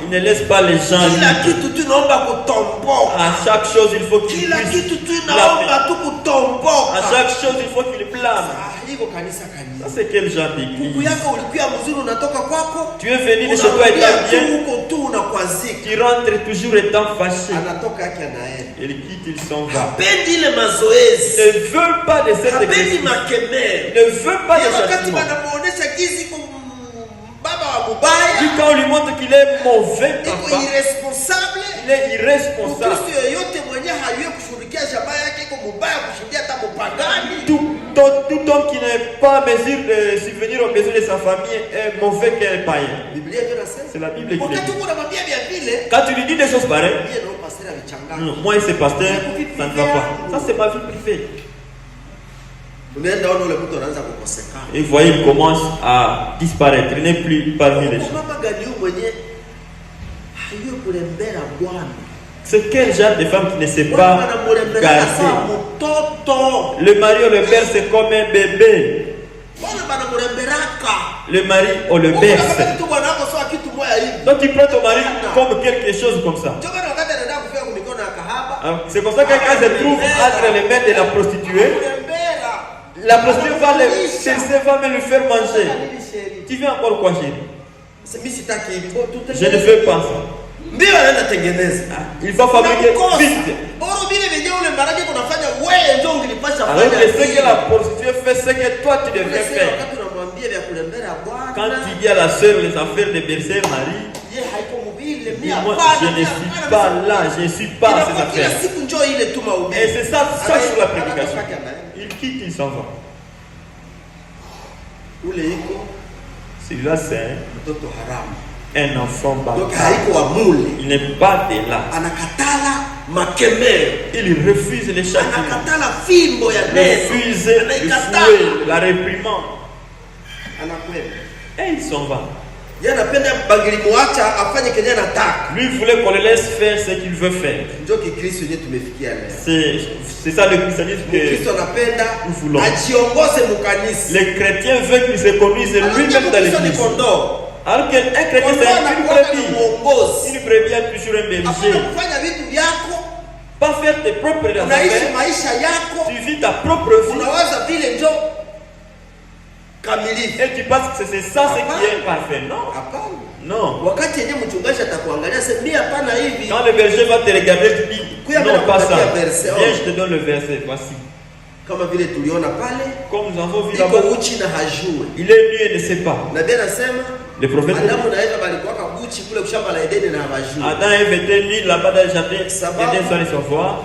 Il ne laisse pas les gens libres. À chaque chose il faut qu'il puisse blâmer. À chaque chose il faut qu'il blâme. Ça c'est quel genre d'église? Tu es venu de chez toi étant bien. Tu rentres toujours étant fâché. Il quitte, il s'en va. Il ne veut pas de cette église. Il ne veut pas de châtiment. Lui, quand on lui montre qu'il est mauvais, papa, il est irresponsable. Tout homme qui n'est pas en mesure de subvenir aux besoins de sa famille est mauvais qu'un païen. C'est la Bible qui le dit. Quand tu lui dis des choses pareilles, non, moi et ce pasteur, ça ne va pas. Ça c'est ma vie privée. Et vous voyez, il commence à disparaître. Il n'est plus parmi les gens. C'est quel genre de femme qui ne sait pas garder? Le mari ou le père, c'est comme un bébé. Le mari, on le berce. Donc tu prends ton mari comme quelque chose comme ça. C'est comme ça que quand se trouve entre les mains de la prostituée, la prostituée va me le faire manger. Tu veux encore quoi, chérie? Je ne veux pas ça. Il va fabriquer vite. Alors que ce que la prostituée fait, c'est que toi tu devrais faire. Quand tu dis à la sœur les affaires de bercer Marie, dis-moi, je ne suis pas là, je ne suis pas à ces affaires. Et c'est ça sur la prédication. Il quitte, il s'en va. Celui-là c'est Un enfant Donc bâtard. haiko wa mule. Il n'est pas de là. Anakatala makemeo. Il refuse les châtiments. Anakatala fimbo ya Il neno. refuse le fouet, la réprimande. Anakwenda. Et il s'en va. Yeye anapenda bangilimuacha afanye kenye anataka. Lui voulait qu'on le laisse faire ce qu'il veut faire. Ndio Kikristo yenyewe tumefikia leo. C'est ça le christianisme que Kristo anapenda nous voulons. ajiongoze mukanisa. Les chrétiens veulent qu'il se conduise lui-même dans l'église. Alors qu'un chrétien c'est une brebis a toujours un berger. Pas faire tes propres affaires. Tu vis ta propre vie. Et tu penses que c'est ça ce qui est parfait. Non. Non. Quand le berger va te regarder, tu dis non, pas ça. Viens, je te donne le verset. Voici. Comme nous avons vu là-bas, il est nu et ne sait pas. Le prophète Adam et Ève étaient nus là-bas dans le jardin. Éden sans les savoir.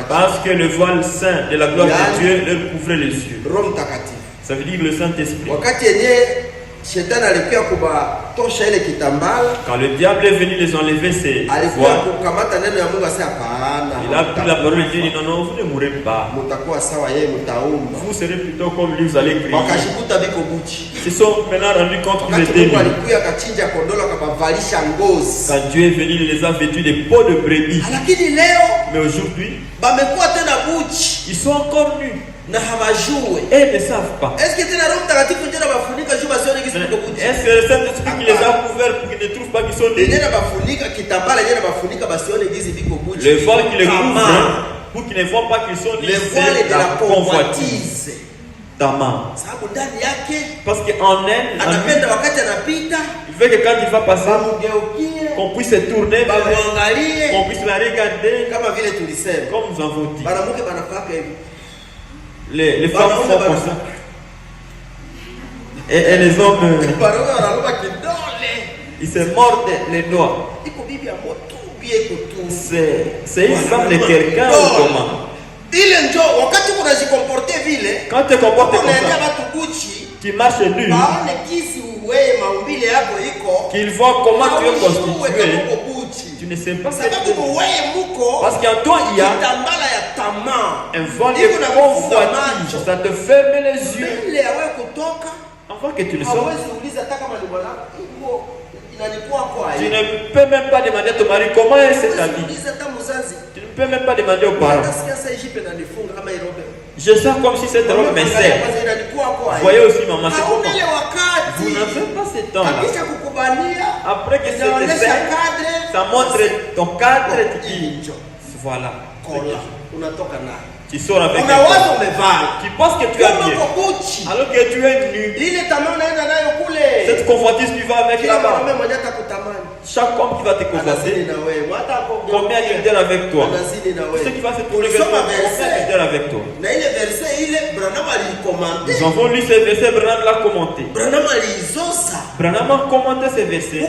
Parce que le voile saint de la gloire de Dieu leur couvrait les yeux. Ça veut dire le Saint-Esprit. Quand le diable est venu les enlever ses voiles, il a pris la parole de Dieu et dit non, non, vous ne mourrez pas. Vous serez plutôt comme lui, vous allez crier. Ils se sont maintenant rendus compte qu'ils étaient nus. Quand Dieu est venu, il les a vêtus des peaux de brebis. Mais aujourd'hui, ils sont encore nus. Et ils ne savent pas. Est-ce que le Saint-Esprit qui les a couverts pour qu'ils ne trouvent pas qu'ils sont nus? Le voile qui les couvre pour qu'ils ne voient pas qu'ils sont nus, c'est la convoitise. Tamar. Parce qu'en elle, il veut que quand il va passer, qu'on puisse se tourner, qu'on puisse la regarder, comme nous avons dit. Les femmes font comme ça. Et les hommes, ils se mordent les doigts. C'est une femme de quelqu'un ou comment? Quand tu te comportes comme ça, tu marches nu, qu'ils voient comment tu es constitué, tu ne sais pas ce que tu es. Parce qu'en toi, il y a un voile de convoitise. Ça te ferme les yeux. Avant que tu le sortes, tu ne peux même pas demander à ton mari comment est cette vie. Tu ne peux même pas demander aux parents. Je sens comme si cette robe me sert. Voyez aussi maman, c'est comment. Vous n'avez pas ce temps-là. Après que c'est te sert, ça montre ton cadre et tu dis, voilà. Tu sors avec toi. Tu penses que tu es bien. Alors que tu es nu. Cette convoitise, tu vas avec là-bas. Chaque homme qui va te convoiter, combien d'adultères avec toi? Ceux qui va se tourner vers toi, combien d'adultères avec toi? Nous avons lu ces versets, Branham l'a commenté. Branham a commenté ces versets.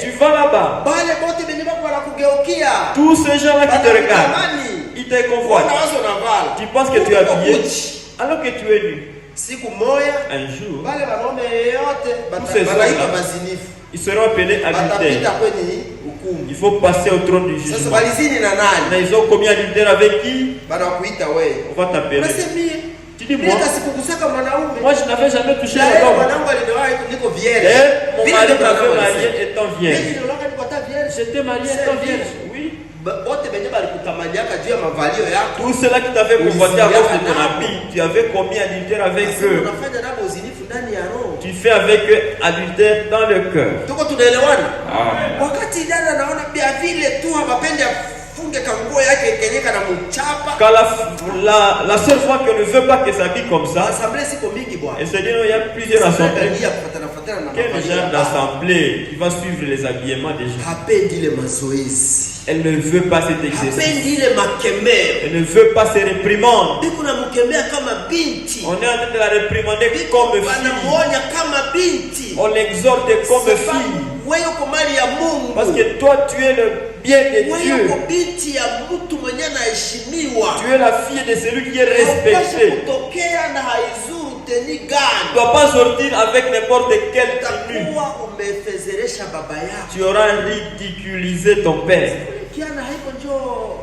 Tu vas là-bas. Tous ces gens-là qui te regardent, ils te convoitent. Tu penses que tu es habillé alors que tu es nu. Un jour, tous ces hommes-là, ils seront appelés adultères. Il faut passer au trône du jugement. Mais ils ont commis adultère avec qui? On va t'appeler. Tu dis moi je n'avais jamais touché un homme. Et mon mari m'avait marié étant vierge. J'étais marié étant vierge. Oui. Tout cela qui t'avait convoité à cause de ton habit, tu avais commis adultère avec eux. Tu fais avec eux adultère dans le cœur. Quand la seule fois qu'on ne veut pas qu'elle s'habille comme ça, elle se dit non, il y a plusieurs assemblées. Quel genre d'assemblée qui va suivre les habillements des gens? Elle ne veut pas cet exercice. Elle ne veut pas ces réprimandes. On est en train de la réprimander comme fille. On l'exhorte comme fille. Parce que toi, tu es le bien de Dieu. Tu es la fille de celui qui est respecté. teni gani. Tu dois pas sortir avec n'importe quelle tenue. Utakuwa umefezeresha baba yako. Tu auras ridiculisé ton père. Kiana haiko njoo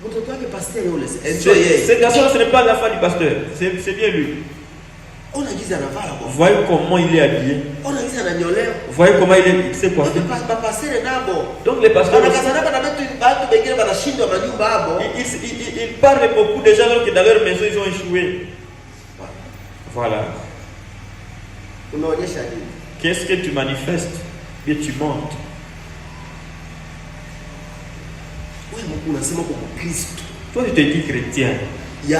mtoto wake pasteur yule. Ce garçon, ce n'est pas la femme du pasteur, c'est bien lui. Voyez comment il est habillé. Voyez comment il s'est coiffé. Donc les pasteurs, ils parlent beaucoup de gens alors que dans leur maison ils ont échoué. Voilà. Qu'est-ce que tu manifestes? Et tu montes. Toi tu te dis chrétien. Ça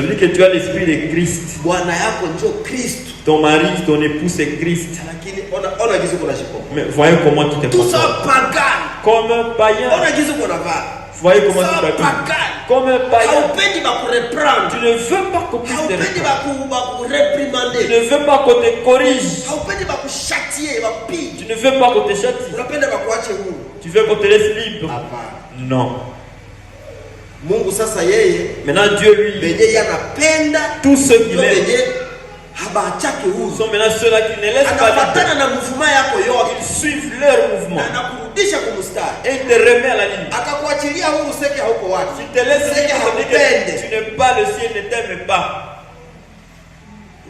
veut dire que tu as l'esprit de Christ. Ton mari, ton époux c'est Christ. Mais voyez comment tu te comportes. Comme un païen. Voyez comment tu t'habilles. Comme un païen. Tu ne veux pas qu'on puisse te reprendre. Tu ne veux pas qu'on te corrige. Tu ne veux pas qu'on te châtie. Tu veux qu'on te laisse libre. Non. Maintenant Dieu lui, tous ceux qui l'aiment sont maintenant ceux-là qui ne laissent pas libre. Ils suivent leur mouvement et te remet à la ligne. Si te laisses libre, tu n'es pas le ciel, ne t'aime pas.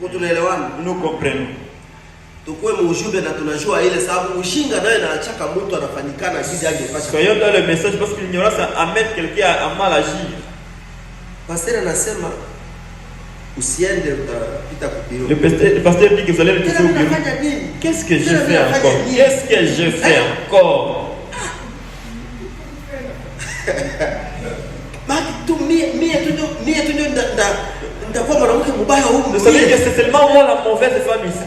Nous comprenons. Soyons dans le message parce que l'ignorance amène quelqu'un à mal agir. Le pasteur dit que vous allez le dire au bureau. Qu'est-ce que je fais encore? Qu'est-ce que je fais encore? Vous savez que c'est seulement moi la mauvaise femme ici.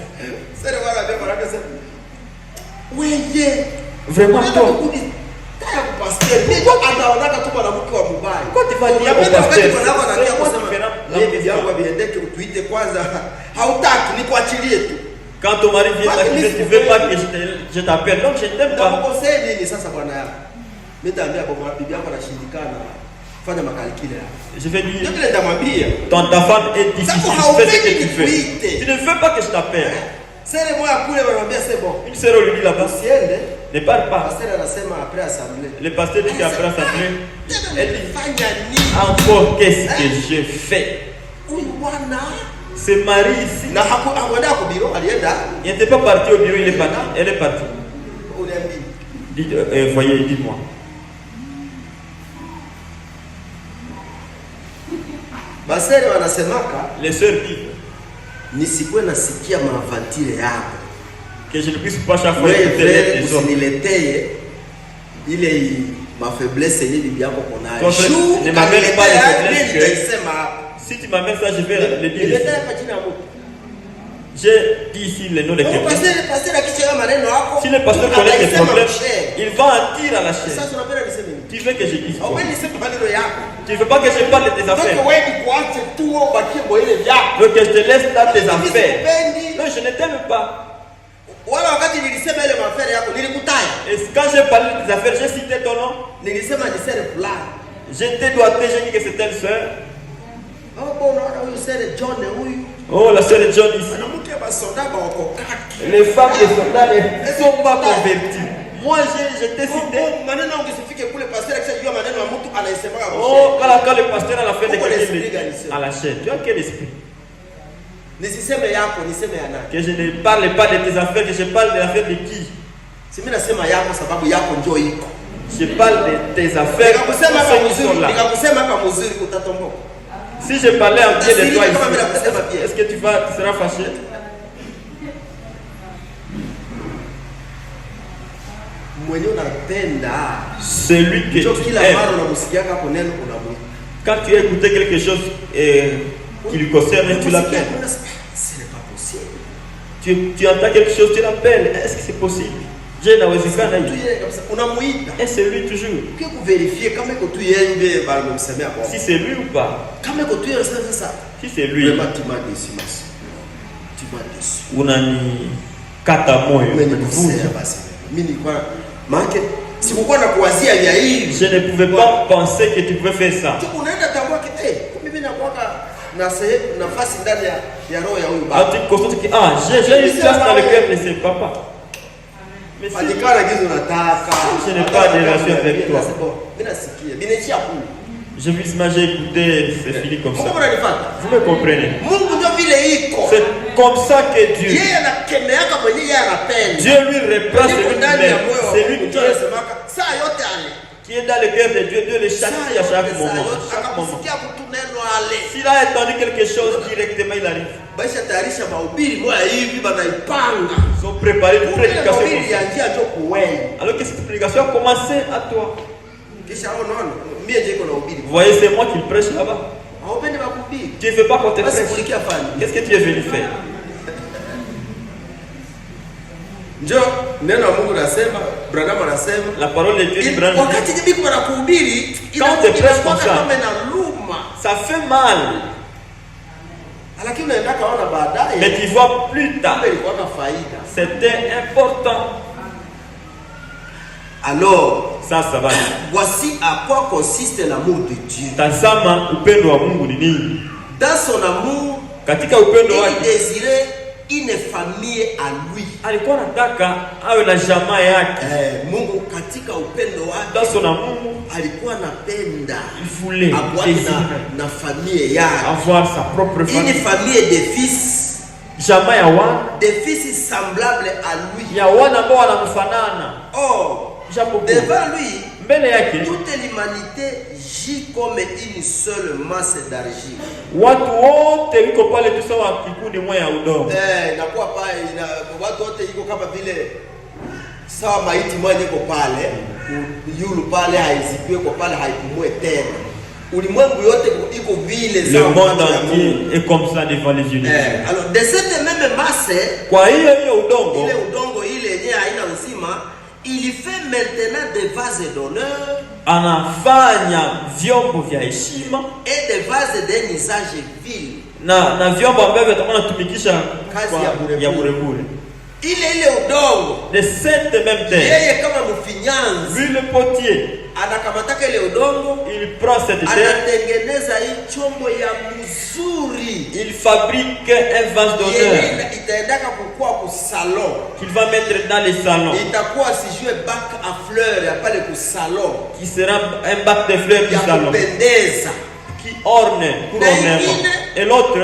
Vraiment toi. Pourquoi tu vas dire au pasteur? Quand ton mari vient t'accuser, tu ne veux pas que je t'appelle. Donc je ne t'aime pas. Je vais dire, ta femme est difficile, fais ce que tu fais. Tu ne veux pas que je t'appelle. Une sœur lui dit là-bas, ne parle pas. Le pasteur dit qu'après l'assemblée, elle dit, encore qu'est-ce que je fais? Ce mari ici, il n'était pas parti au bureau, il est parti. Elle est partie. Voyez, dis-moi. Les sœurs disent que je ne puisse pas chaque fois écouter les autres. Ma faiblesse est bien qu'on a. Ne m'amène pas les faiblesses. Si tu m'amènes ça, je vais le dire. J'ai dit ici le nom de quelqu'un. Si le pasteur connaît tes problèmes, il va en dire à la chaîne. Tu veux que je dise quoi? Tu ne veux pas que je parle de tes affaires. Tu veux que je te laisse dans tes affaires. Non, je ne t'aime pas. Et quand j'ai parlé de tes affaires, j'ai cité ton nom. Je t'ai doigté, j'ai dit que c'est telle soeur. Oh, la sœur de John ici. Les femmes des soldats ne sont pas converties. Moi, je t'ai cité. Oh, quand le pasteur a la fin de quelqu'un à la chaîne, tu as quel esprit? Que je ne parle pas de tes affaires, que je parle de l'affaire de qui? Je parle de tes affaires. Ceux qui sont là. Si je parlais en bien de toi ici, est-ce que tu seras fâché? Celui que tu aimes. Quand tu as écouté quelque chose qui lui concerne, tu l'appelles. Ce n'est pas possible. Tu entends quelque chose, tu l'appelles. Est-ce que c'est possible? Et c'est lui toujours. Si c'est lui ou pas. Si c'est lui. Unani kata moyo. Je ne pouvais pas penser que tu pouvais faire ça. na sehemu nafasi ndani ya roho ya huyu baba. Tu constates que j'ai une place dans le cœur de ce papa. Mais si je n'ai pas de relation avec toi, je puisse manger, écouter ces filles comme ça. Vous me comprenez? C'est comme ça que Dieu lui reprend celui qui est dans le cœur de Dieu. Dieu le châtie à chaque moment. S'il a entendu quelque chose directement, il arrive. Ils ont préparé une prédication. Alors que cette prédication a commencé à toi. Vous voyez, c'est moi qui le prêche là-bas. Tu ne veux pas qu'on te prêche. Qu'est-ce que tu es venu faire? La parole de Dieu dit, quand on te prêche comme ça, ça fait mal. Mais tu vois plus tard, c'était important. Alors, ça va. Voici à quoi consiste l'amour de Dieu. Dans son amour, il désirait une famille à lui. Mungu katika upendo wake, dans son amour, alikuwa anapenda il voulait na famille yake, avoir sa propre famille. Une famille de fils, des fils semblables à lui. Or, devant lui, toute l'humanité gît comme une seule masse d'argile. Watu wote wiko pale tu sawa kikundi moja ya udongo. Nakuwa pale watu wote iko kama vile sawa maiti moja iko pale, yulu pale haizikiwe kwa pale haipumue tena. Ulimwengu yote iko vile sawa. Le monde entier est comme ça devant les yeux. Alors de cette même masse, kwa hiyo udongo, ile udongo ile yenyewe haina uzima, il fait maintenant des vases d'honneur, anafanya vyombo vya heshima, et des vases d'un usage vil, na vyombo ambavyo tunatumikisha kazi ya burebure. Ile udongo de cette même terre, yeye kama mfinyanzi, lui le potier, anakamataka ile udongo, il prend cette terre, anatengeneza hii chombo ya mzuri, il fabrique un vase d'honneur, itaendaka kukua ku salon, qu'il va mettre dans les salons, itakuwa sijue bac à fleurs pale ku salon, qui sera un bac de fleurs du salon, qui orne pour ornement. Et l'autre,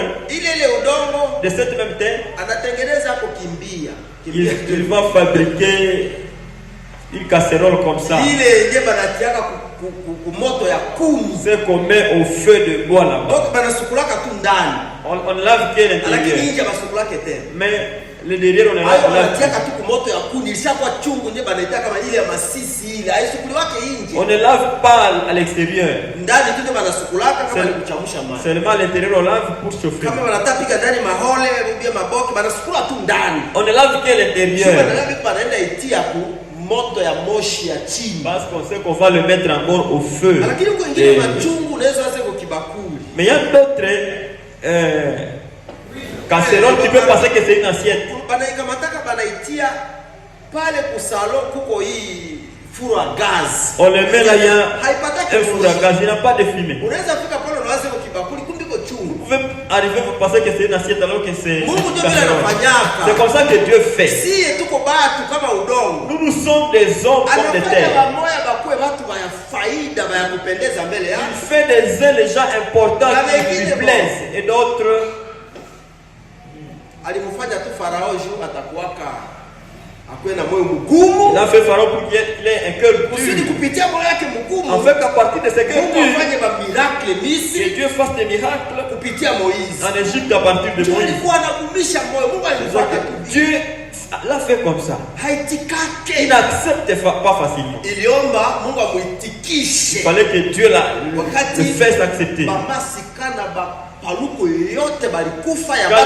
de cette même terre, il va fabriquer une casserole comme ça. C'est qu'on met au feu de bois là-bas. On lave que l'intérieur. Mais le derrière on lave. On ne lave pas à l'extérieur. Seulement à l'intérieur on lave pour chauffer. On ne lave que l'intérieur. Parce qu'on sait qu'on va le mettre en mort au feu. Mais il y a d'autres casseroles, tu peux penser que c'est une assiette. On le met là, il y a un four à gaz, il n'y a pas de fumée. Vous pouvez arriver à penser que c'est une assiette alors que c'est comme ça que Dieu fait. Nous sommes des hommes comme des terres. Il fait des uns les gens importants qui lui plaisent et d'autres. Il a fait Pharaon pour qu'il ait un cœur dur. En fait, qu'à partir de ce cœur dur, que Dieu fasse des miracles en Égypte à partir de Moïse. Dieu l'a fait comme ça. Il n'accepte pas facilement. Il fallait que Dieu le fasse accepter. Quand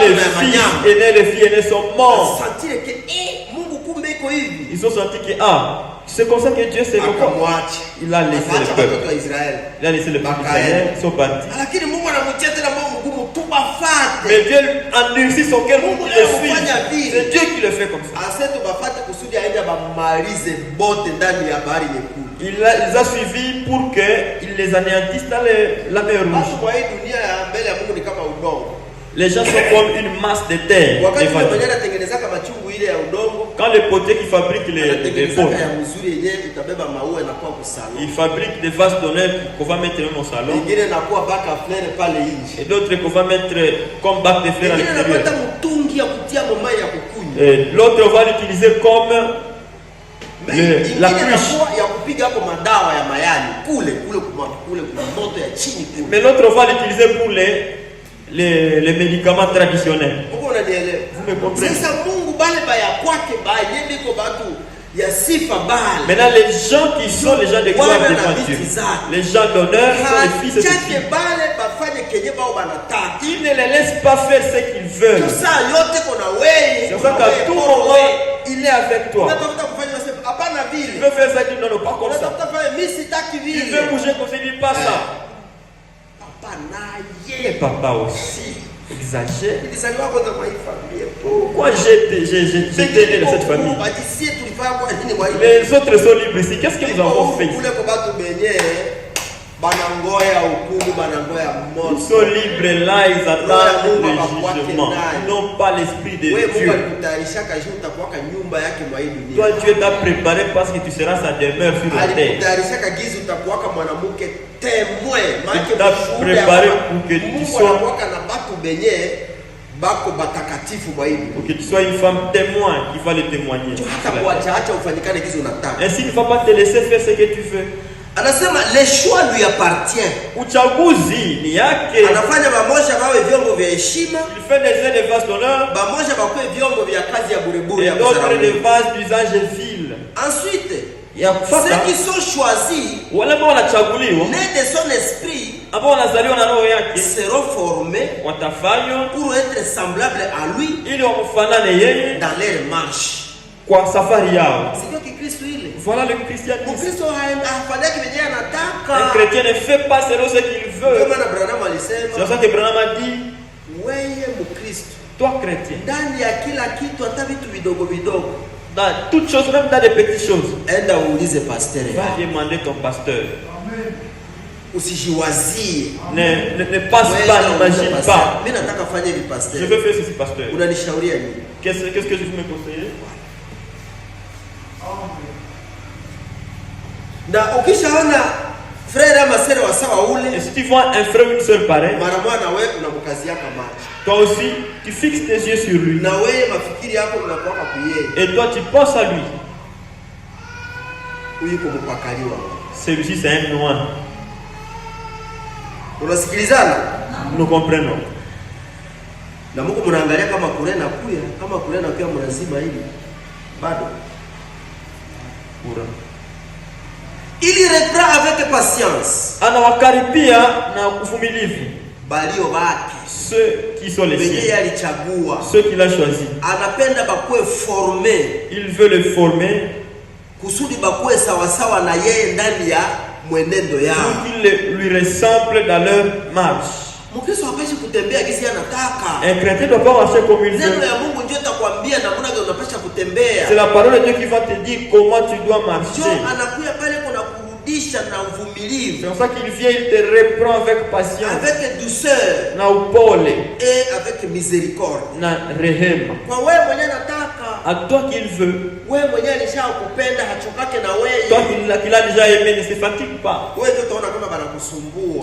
les fils aînés, les filles aînées sont morts, ils ont senti que c'est comme ça que Dieu s'est fait. Il a laissé le peuple. Il a laissé le peuple d'Israël, ils sont partis. Mais Dieu endurcit son cœur pour qu'il le suive. C'est Dieu qui le fait comme ça. Il les a suivis pour qu'ils les anéantissent dans la mer Rouge. Les gens sont comme une masse de terre. Quand le potier qui fabrique les pots, il fabrique des vases d'honneur qu'on va mettre même au salon. Et d'autres qu'on va mettre comme bac de fleurs à l'extérieur. Et l'autre on va l'utiliser comme la cruche. Mais l'autre on va l'utiliser pour les médicaments traditionnels. Vous me comprenez? Maintenant, les gens qui sont les gens de gloire devant Dieu, les gens d'honneur sont les fils et les filles. Ils ne les laissent pas faire ce qu'ils veulent. C'est pour ça qu'à tout moment, il est avec toi. Il veut faire ça, il dit non, non, pas comme ça. Il veut bouger comme ça, il dit pas ça. Et papa aussi exagère. Pourquoi j'étais né dans cette famille? Les autres sont libres ici. Qu'est-ce que nous avons fait? Ils sont libres là, ils attendent le jugement. Ils n'ont pas l'esprit de Dieu. Toi, Dieu t'a préparé parce que tu seras sa demeure sur la terre. Il t'a préparé pour que tu sois une femme témoin qui va le témoigner. Ainsi, il ne va pas te laisser faire ce que tu veux. Le choix lui appartient. Il fait des vases d'honneur et d'autres des vases d'usage vil. Ensuite, ceux qui sont choisis, nés de son esprit, seront formés pour être semblables à lui dans leur marche. C'est quoi que Christ il est? Voilà le christianisme. Un chrétien ne fait pas selon ce qu'il veut. C'est pour ça que Branham a dit, toi chrétien, dans toutes choses, même dans des petites choses, va demander ton pasteur. Ne passe pas, n'imagine pas. Je veux faire ceci, pasteur. Qu'est-ce que je vous me conseille? Et si tu vois un frère ou une soeur pareil, toi aussi tu fixes tes yeux sur lui. Et toi tu penses à lui. Celui-ci c'est un noir. Nous comprenons. Il y reprend avec patience ceux qui sont les siens, ceux qu'il a choisis. Il veut les former pour qu'ils lui ressemblent dans leur marche. Un chrétien ne doit pas marcher comme il veut. C'est la parole de Dieu qui va te dire comment tu dois marcher. C'est pour ça qu'il vient, il te reprend avec patience, avec douceur et avec miséricorde. À toi qu'il veut, toi qu'il a déjà aimé, ne se fatigue pas.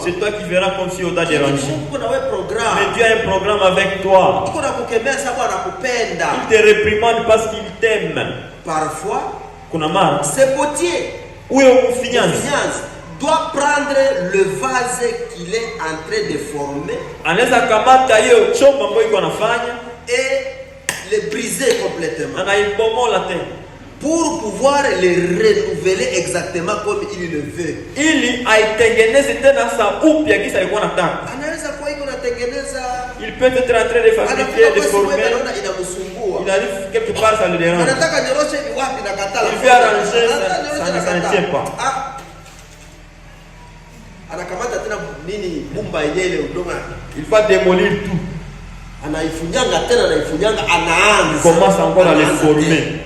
C'est toi qui verras comme si on t'a dérangé. Mais Dieu a un programme avec toi. Il te réprimande parce qu'il t'aime. Parfois, ce potier doit prendre le vase qu'il est en train de former et le briser complètement pour pouvoir le renouveler exactement comme il le veut. Il peut être en train de fabriquer, de former. Il arrive quelque part, ça le dérange. Il veut arranger, ça ne tient pas. Il va démolir tout. Il commence encore à les former.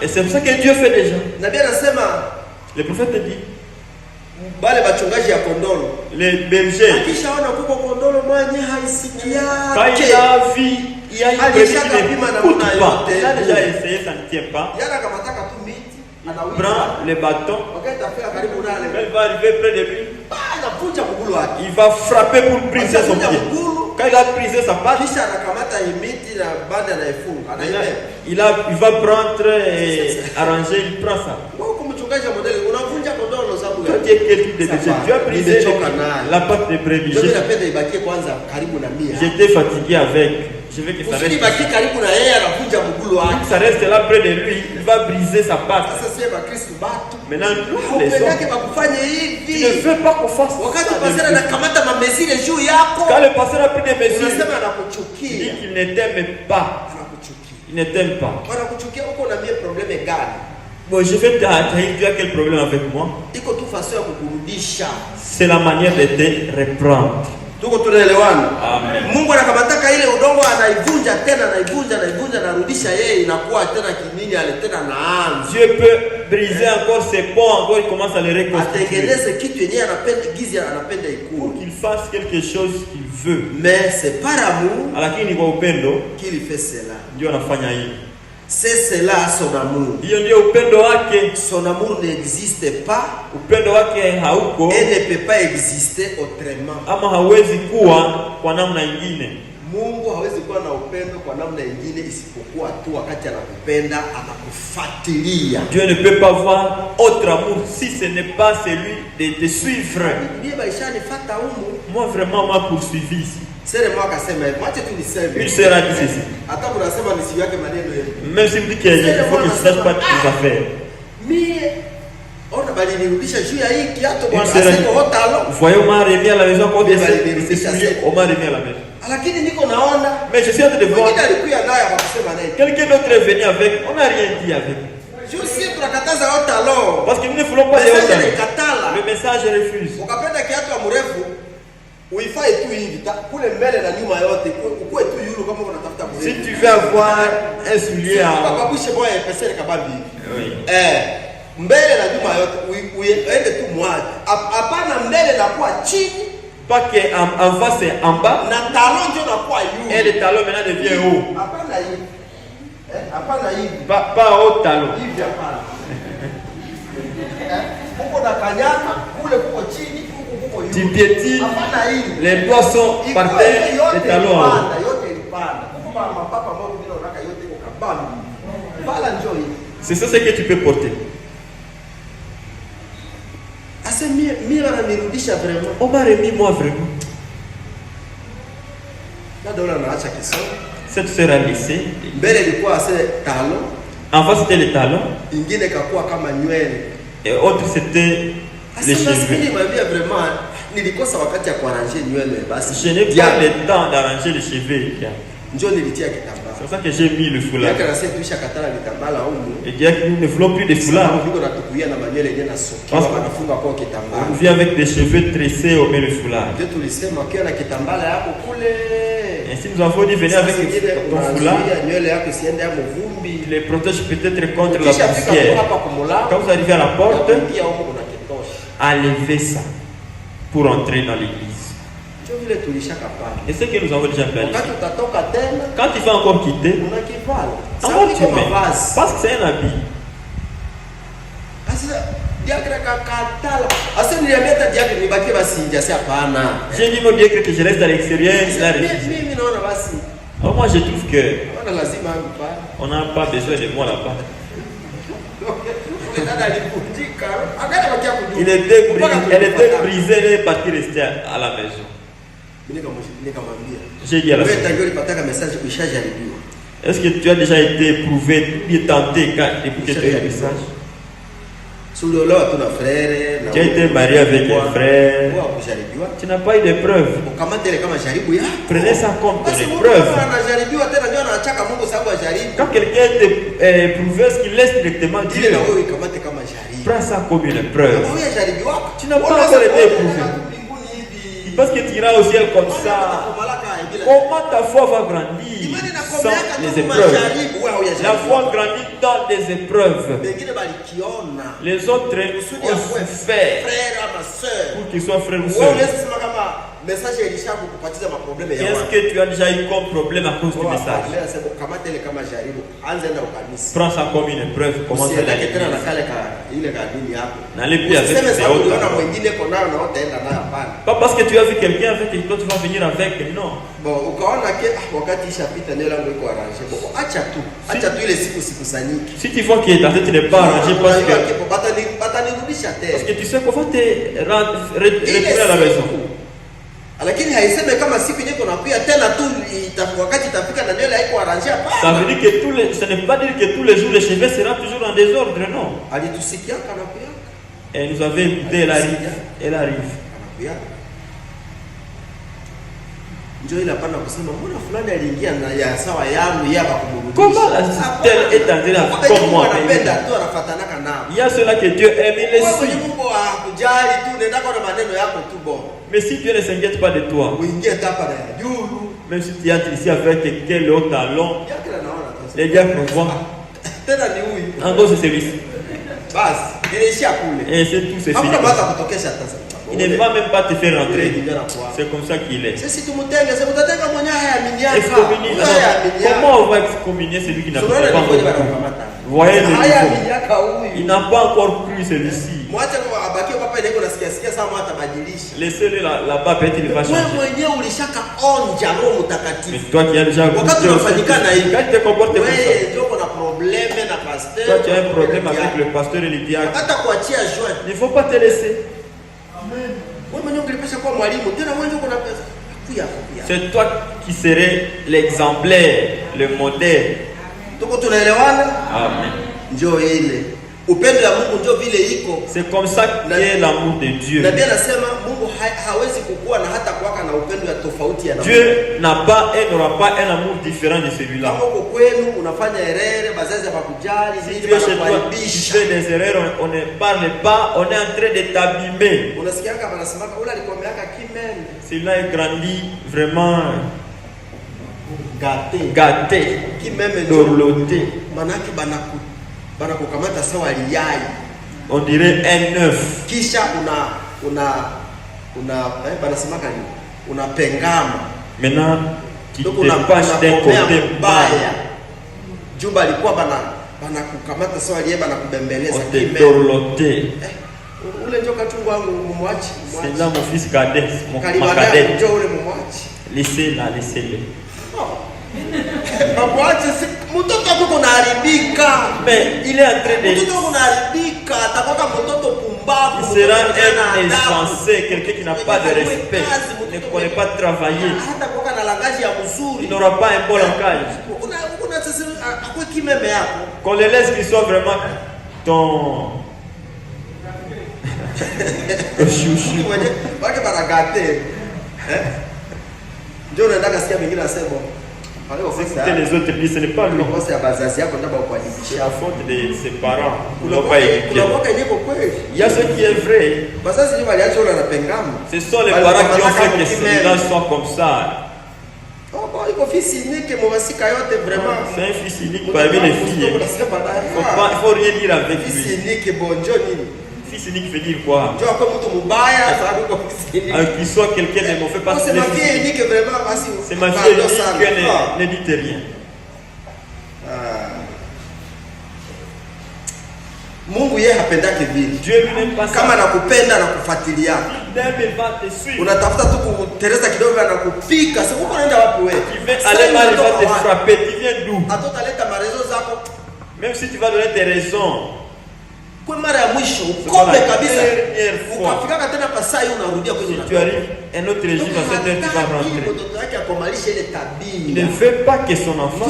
Et Et c'est pour ça que Dieu fait déjà. Nabii anasema, le prophète dit, bale bachungaji ya kondolo, les bergers, akishaona kuko kondolo mwenye haisikia quand il a vu, il y a une brebis qui n'écoute pas. Il a déjà essayé, ça ne tient pas. Prend le bâton. Quand il va arriver près de lui, il va frapper pour briser son pied. Quand il a brisé sa patte, il va prendre et arranger, il prend ça. Quand tu es quelqu'un de déchet, tu as brisé la patte de brebis. J'étais fatigué avec. Je veux que ça reste. Ça reste là près de lui, il va briser sa patte. Maintenant, nous, les hommes, tu ne veux pas qu'on fasse ça. Quand le pasteur a pris des mesures, il dit qu'il ne t'aime pas. Il ne t'aime pas. Bon, je vais te dire, tu as quel problème avec moi? C'est la manière de te reprendre. Amen. Mungu anakamataka ile udongo anaivunja tena narudisha yeye inakuwa tena kimini ale tena naanza. Dieu peut briser encore ses ponts, encore il commence à les reconstruire. Atengeneze kitu yenyewe anapenda gizi anapenda ikue. Qu'il fasse quelque chose qu'il veut. Mais c'est par amour. Lakini kwa upendo qu'il fait cela. Ndio anafanya hivi. C'est cela son amour. Hiyo ndio upendo wake. Son amour n'existe pas. Upendo wake hauko. Et ne peut pas exister autrement. Ama hawezi kuwa kwa namna nyingine. Mungu hawezi kuwa na upendo kwa namna nyingine isipokuwa tu wakati anakupenda anakufuatilia. Dieu ne peut pas voir autre amour si ce n'est pas celui de te suivre. Moi vraiment m'a poursuivi ici. Il sera dit ceci. Même si vous dites qu'il faut que je ne sache pas tes affaires. Voyons, on m'a remis à la maison. On m'a remis à la maison. Mais je suis en train de voir. Quelqu'un d'autre est venu avec. On n'a rien dit avec. Parce que nous ne voulons pas les haut talons. Le message refuse. Si tu veux avoir un soulier à... Oui. Mbele na nyuma yote uende tu mwaje. Hapana mbele na kwa chini. Pas que en face et en bas. Na talon ndio na kwa juu. Et le talon maintenant devient haut. Hapana hivi. Hapana hivi. Pas haut talon. Hivi hapana. Huko na kanyama, kule kuko chini, huko kuko juu. Tu piétines. Hapana hivi. Les doigts sont par terre, les talons en haut. Yote ilipanda. Huko mapapa ambao vile unataka yote iko kabambi. Bala njoo hivi. C'est ça ce que tu peux porter. On m'a remis moi vraiment. Cette sœur a laissé. En face c'était les talons. Et autre c'était les cheveux. Je n'ai pas le temps d'arranger les cheveux. C'est pour ça que j'ai mis le foulard. Et dire que nous ne voulons plus de foulard. On vient avec des cheveux tressés au milieu du foulard. Et si nous avons dit venir avec ton foulard, il les protège peut-être contre la poussière. Quand vous arrivez à la porte, enlevez ça pour entrer dans l'église. Et ce que nous avons déjà fait. Quand il va encore quitter, encore tu mets. Parce que c'est un habit. J'ai dit mon diacre que je reste à l'extérieur. Alors moi je trouve que on n'a pas besoin de moi là-bas. Elle était brisée, elle est partie rester à la maison. J'ai dit à la fille, est-ce que tu as déjà été éprouvé, bien tenté depuis que tu as eu le message? Tu as été marié avec un frère. Tu n'as pas eu d'épreuve. Prenez ça comme ton épreuve. Quand quelqu'un est éprouvé, est-ce qu'il laisse directement Dieu? Prends ça comme une épreuve. Tu n'as pas encore été éprouvé. Parce que tu iras au ciel comme ça. Comment ta foi va grandir sans les épreuves? La foi grandit dans des épreuves. Les autres ont souffert pour qu'ils soient frères ou sœurs. Qu'est-ce que tu as déjà eu comme problème à cause du message? Prends ça comme une épreuve. Commence à n'allez plus avec ces autres. Pas parce que tu as vu quelqu'un avec et toi tu vas venir avec, non. Si tu vois qu'il est en train de pas arranger parce que tu sais qu'on va te retourner à la maison. Lakini haiseme kama siku yenyewe kunakuja tena tu wakati itafika na ndio haiko arrange hapa. Ça veut dire que ce n'est pas dire que tous les jours le chevet sera toujours en désordre, non. Alitusikia kanakuja. Et nous avait écouté, elle arrive. Kanakuja. Njoo ile hapana kusema mbona fulani aliingia na ya sawa yangu yaba kumrudisha. Comment la telle est en train comme moi. Anapenda tu anafuatana nao. Il y a cela que Dieu aime, il les suit. Mungu hakujali tu nenda kwa maneno yako tu bon. Mais si Dieu ne s'inquiète pas de toi, même si tu entres ici avec quel autre talon, les diacres voient. En gros, c'est celui-ci. Et c'est tout, c'est fini. Il ne va même pas te faire rentrer. C'est comme ça qu'il est. Comment on va excommunier celui qui n'a pas encore cru? Voyez le niveau. Il n'a pas encore cru celui-ci. Laissez-le là-bas, peut-être il va changer. Mais toi qui as déjà goûté, quand tu te comportes comme ça, toi tu as un problème avec le pasteur et le diacre, il ne faut pas te laisser. C'est toi qui serais l'exemplaire, le modèle. Amen. C'est comme ça qu'est l'amour de Dieu. Dieu n'a pas et n'aura pas un amour différent de celui-là. Si tu es chez toi, tu fais des erreurs, on ne parle pas, on est en train de t'abîmer. Celui-là est grandi vraiment gâté, dorloté. On dirait un œuf. Maintenant, tu te penches d'un côté mal. On te dorloté. C'est là mon fils cadet, ma cadette. Laissez-la, laissez-le. Mais il est en train de... Il sera un insensé, quelqu'un qui n'a pas de respect, ne connaît pas travailler. Il n'aura pas un bon langage. Qu'on les laisse qu'il soit vraiment ton chouchou. C'était les autres disent, ce n'est pas lui. C'est la faute de ses parents. Ils n'ont pas éduqué. Il y a ce qui est vrai. Ce sont les parents qui ont fait que ces villages soient comme ça. C'est un fils unique parmi les filles. Il ne faut rien dire avec lui. Fils unique veut dire quoi? Qu'il soit quelqu'un de mauvais parce que c'est ma fille unique, ne dites rien. Mungu yeye hapendake vile. Dieu lui-même pas ça. Kama anakupenda na kufuatilia. Même va te suivre. Unatafuta tu kutereza kidogo na kupika. Sasa uko unaenda wapi wewe? Tu vais aller mal, il va te frapper. Tu viens d'où? Atotaleta marezo zako. Même si tu vas donner tes raisons. Kwa mara ya mwisho ukombe kabisa. Ukafika tena pasai unarudia kwenye. Tu arrives un autre régime à cette heure tu vas rentrer. Mtoto wake akomalisha ile tabia. Il ne veut pas que son enfant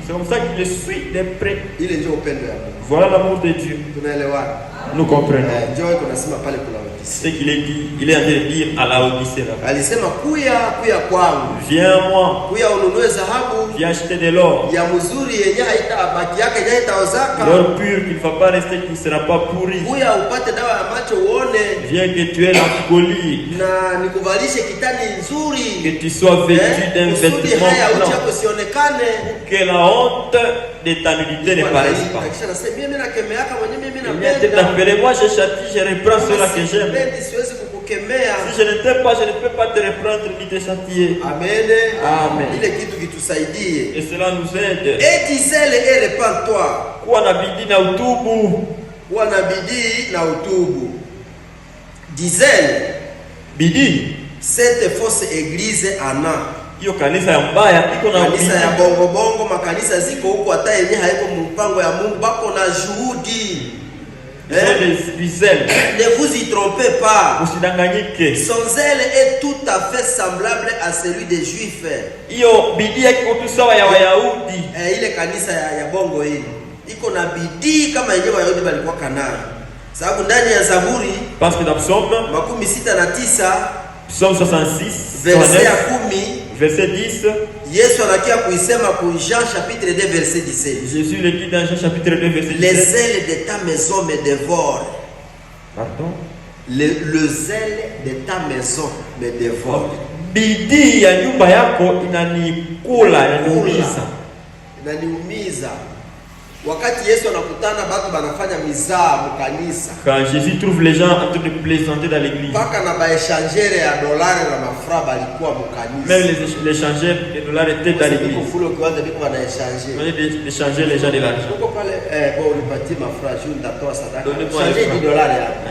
c'est comme ça qu'il le suit de près. Ile ndio upendo ya Mungu. Voilà l'amour de Dieu. Tunaelewana. Nous comprenons. C'est qu'il est dit, il est en train de dire à la Odyssée là. Viens-moi. Viens acheter de l'or. L'or pur qui ne va pas rester, qui ne sera pas pourri. Viens que tu aies la folie. Que tu sois vêtu d'un vêtement blanc. Que la honte de ta nudité ne paraisse pas. Appelez-moi, je châtie, je reprends cela que j'aime. Si je ne t'aime pas, je ne peux pas te reprendre ni te châtier. Amen. Amen. Et cela nous aide. Et disait et répands-toi. Disait Bidi. Cette fausse église Anna. Hiyo kanisa ya mbaya iko na kanisa ya bongo bongo, makanisa ziko huko hata yenye haiko mpango ya Mungu, bako na juhudi. Ne vous y trompez pas. Son zèle est tout à fait semblable à celui des Juifs. Hiyo bidii iko tu sawa ya Wayahudi. Ile kanisa ya bongo hili iko na bidii kama yenyewe Wayahudi walikuwa kanani. Sababu ndani ya Zaburi parce que dans Psaume 69 Psaume 66 verset 10 Yesu anakia kuisema ku Jean chapitre 2 verset 17. Jésus le dit dans Jean chapitre 2 verset 17. Les ailes de ta maison me dévorent. Pardon? Le zèle de ta maison me dévore. Bidii ya nyumba yako inanikula, inaniumiza. Wakati Yesu anakutana watu banafanya mizaa mkanisa. Quand Jésus trouve les gens en train de plaisanter dans l'église. Paka na baéchangere ya dolari na mafra balikuwa mkanisa. Même les échangeurs de dollars étaient dans l'église. Kufulo kwanza biko banaéchanger. On est échanger les gens de l'argent. Uko pale bon unipatie mafra juu ndatoa sadaka. Changer $10 hapa.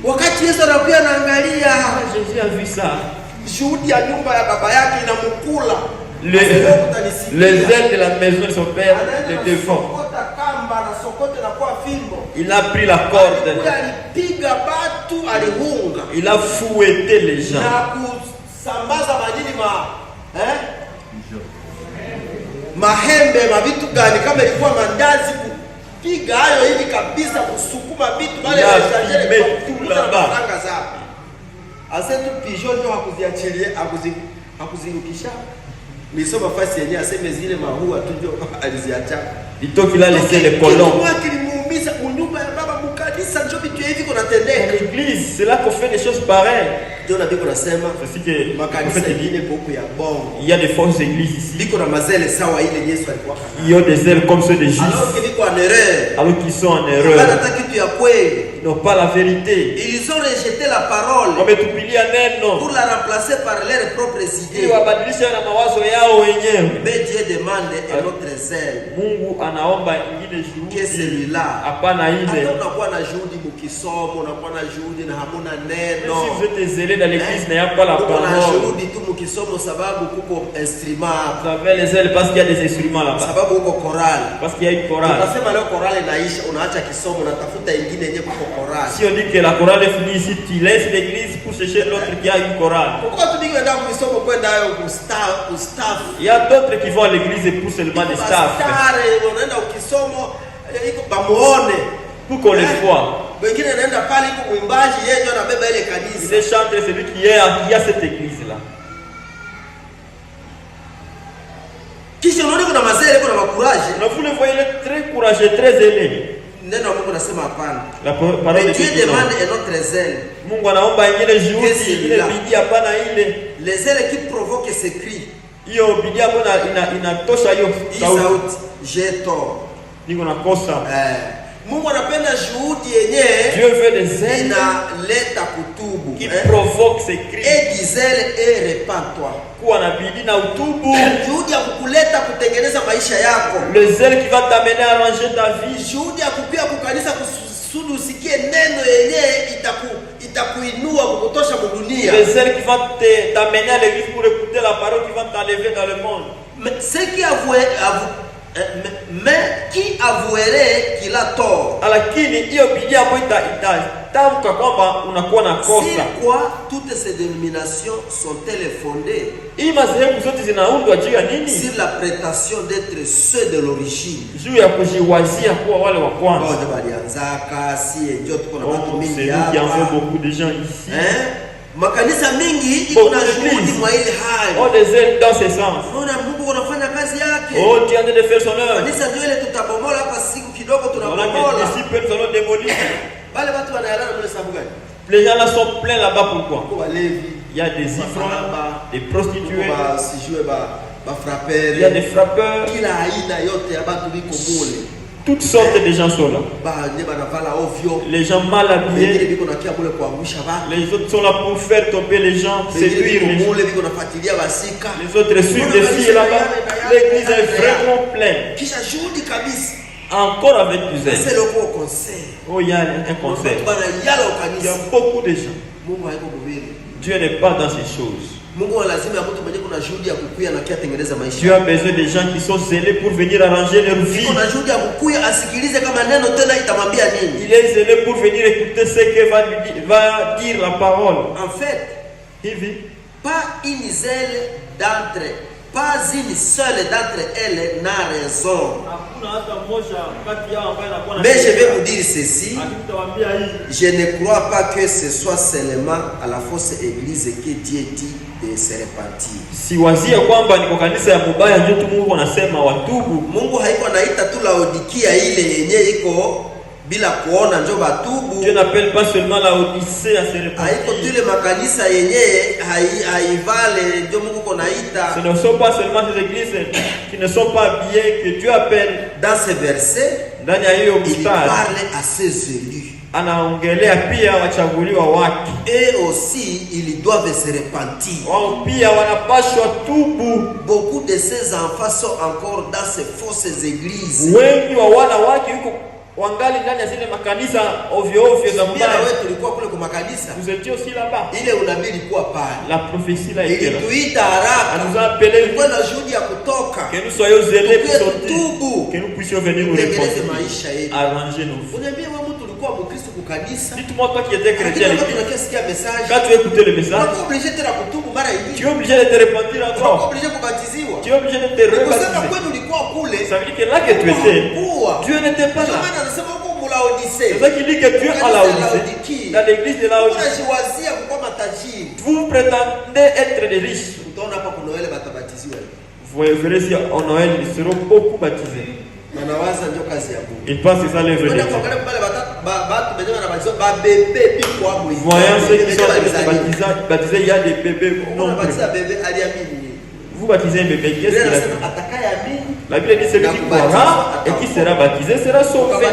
Wakati Yesu anakuja anaangalia, Jésus a vu ça. Shuhudi ya nyumba ya baba yake inamkula. Les ailes de la maison de son père le défendent. Il a pris la corde. Il a fouetté les gens. Mahembe mavitu gani kama ilikuwa mandazi kupiga hayo hivi kabisa kusukuma vitu bale asetu pigeon ndio hakuziachilia hakuzirukisha. Nisoma fasi yenyewe aseme zile mahua tu ndio aliziacha. Plutôt qu'il a laissé les colons. Kilimuumiza unyumba ya baba mkanisa ndio vitu hivi kunatendeka. L'église, c'est là qu'on fait des choses pareilles. Ndio nabii kunasema c'est que makanisa mengine huko ya bongo. Il y a des fausses églises ici. Biko na mazele sawa ile Yesu alikuwa kana. Il y a des ailes comme ceux des Juifs. Alors qu'ils biko en erreur. Alors qu'ils sont en erreur. Hata kitu ya kweli. Ils n'ont pas la vérité. Ils ont rejeté la parole. Wametupilia neno. Pour la remplacer par leurs propres idées. Ili wabadilishe na mawazo yao wenyewe. Mais Dieu demande un autre zèle. Mungu anaomba ingine juhudi. Que celui-là. Hapana ile. Hata unakuwa na juhudi mkisomo, unakuwa na juhudi na hamuna neno. Si vous êtes zélé dans l'église, il n'y a pas la parole. Unakuwa na juhudi tu mkisomo sababu kuko instrument. Vous avez les ailes parce qu'il y a des instruments là-bas. Sababu uko chorale. Parce qu'il y a une chorale. Unasema leo chorale inaisha, unaacha kisomo unatafuta ingine yenye kuko chorale. Si on dit que la chorale est finie ici, tu laisses l'église pour chercher l'autre qui a une chorale. Pourquoi tu dis que ndio kisomo kwenda hayo kustaff? Il y a d'autres qui vont à l'église pour seulement des staff. Unaenda ukisomo iko bamuone pour qu'on les voit. Wengine naenda pale iko mwimbaji yeye ndio anabeba ile kanisa. Il chante celui qui a cette église là. Kisha unaona kuna mazele kuna makuraje. Na vous le voyez, il est très courageux, très zélé. Neno Mungu nasema hapana. La parole de Dieu demande un autre zèle. Mungu anaomba ingine juhudi, ile bidii hapana ile. Les zèles qui provoquent ces cris. Hiyo bidii hapo inatosha hiyo sauti. J'ai tort. Niko nakosa. Mungu anapenda juhudi yenyewe. Dieu veut des zèles inaleta kutubu. Qui provoque ces cris. Et diselle et répands-toi. Kuwa na bidii na utubu. Juhudi ya kukuleta kutengeneza maisha yako. Le zèle qui va t'amener à arranger ta vie. Juhudi ya kupia kukanisa kusudi usikie neno yenyewe itakuinua kukutosha dunia. Le zèle qui va t'amener à l'église pour écouter la parole qui va t'enlever dans le monde. Mais ce qui mais qui avouerait qu'il a tort. Lakini hiyo bidii ambayo itatamka kwamba unakuwa na kosa. Sur quoi toutes ces dénominations sont-elles fondées? Hii madhehebu zote zinaundwa juu ya nini? Sur la prétention d'être ceux de l'origine. Juu ya kujiwazia kuwa wale wa kwanza. Ndio balianzaka si ndio tuko na watu mingi hapa. Il y a beaucoup de gens ici. Makanisa mingi iko na shughuli mwa ile hali. On des dans ce sens. Unaona Mungu anafanya kazi yake. Oh, Dieu de faire son œuvre. Kanisa ndio ile tutabomola hapa siku kidogo tunabomola. Ici peut nous allons démolir. Wale watu wanayalala kwa sababu gani? Les gens là sont pleins là-bas pourquoi? Il y a des ivrognes, des prostituées. Il y a des frappeurs. Kila aina yote ya watu biko mule. Toutes sortes de gens sont là. Les gens mal habillés. Les autres sont là pour faire tomber les gens, séduire les gens. Les autres suivent des filles là-bas. L'église est vraiment pleine. Encore avec du zèle. Oh, il y a un concert. Il y a beaucoup de gens. Dieu n'est pas dans ces choses. Tu as besoin de gens qui sont zélés pour venir arranger leur vie. Il est zélé pour venir écouter ce que va dire la parole. En fait, pas une seule d'entre elles n'a raison. Mais je vais vous dire ceci. Je ne crois pas que ce soit seulement à la fausse église que Dieu dit de se repentir. Siwazia kwamba ni kwa kanisa ya mubaya ndio tu Mungu anasema watubu. Mungu haiko anaita tu Laodikia ile yenye iko bila kuona ndio batubu. Dieu n'appelle pas seulement Laodicée à se repentir. Haiko tu ile makanisa yenye haivale ndio Mungu konaita. Ce ne sont pas seulement ces églises qui ne sont pas habillées que Dieu appelle. Dans ce verset, ndani ya hiyo il parle à ses élus. Anaongelea pia wachaguliwa wake. Et aussi ils doivent se repentir. Wao pia wanapaswa tubu. Beaucoup de ces enfants sont encore dans ces fausses églises. Wengi wa wana wake yuko wangali ndani ya zile makanisa ovyo ovyo za mbaya. Wewe tulikuwa kule kwa makanisa. Vous étiez aussi là-bas. Ile unabii ilikuwa pale. La prophétie là était là. Ilituita haraka. Elle nous a appelé. Kwa na juhudi ya kutoka. Que nous soyons zélés pour sortir. Tubu. Que nous puissions venir nous repentir. Maisha yetu. Arranger nos vies. Unaambia wewe mtu ulikuwa mkristo kwa kanisa. Dites-moi toi qui étais chrétien. Tunasikia message. Quand tu écoutais le message. Tu es obligé de kutubu mara nyingine. Tu es obligé de te repentir encore. Tu es obligé kubatiziwa. Tu es obligé de te rebaptiser. Kusema kwenu ulikuwa kule. Ça veut dire que là que tu étais, Dieu n'était pas là. C'est ça qui dit que Dieu a Laodicée. Dans l'église de Laodicée. Vous prétendez être des riches. Vous verrez si en Noël ils seront beaucoup baptisés. Ils pensent que ça les veut. Voyant ceux qui sont baptisés, il y a des bébés nombreux. Vous baptisez un bébé, qu'est-ce qu'il a fait? La Bible dit celui qui croira et qui sera baptisé sera sauvé.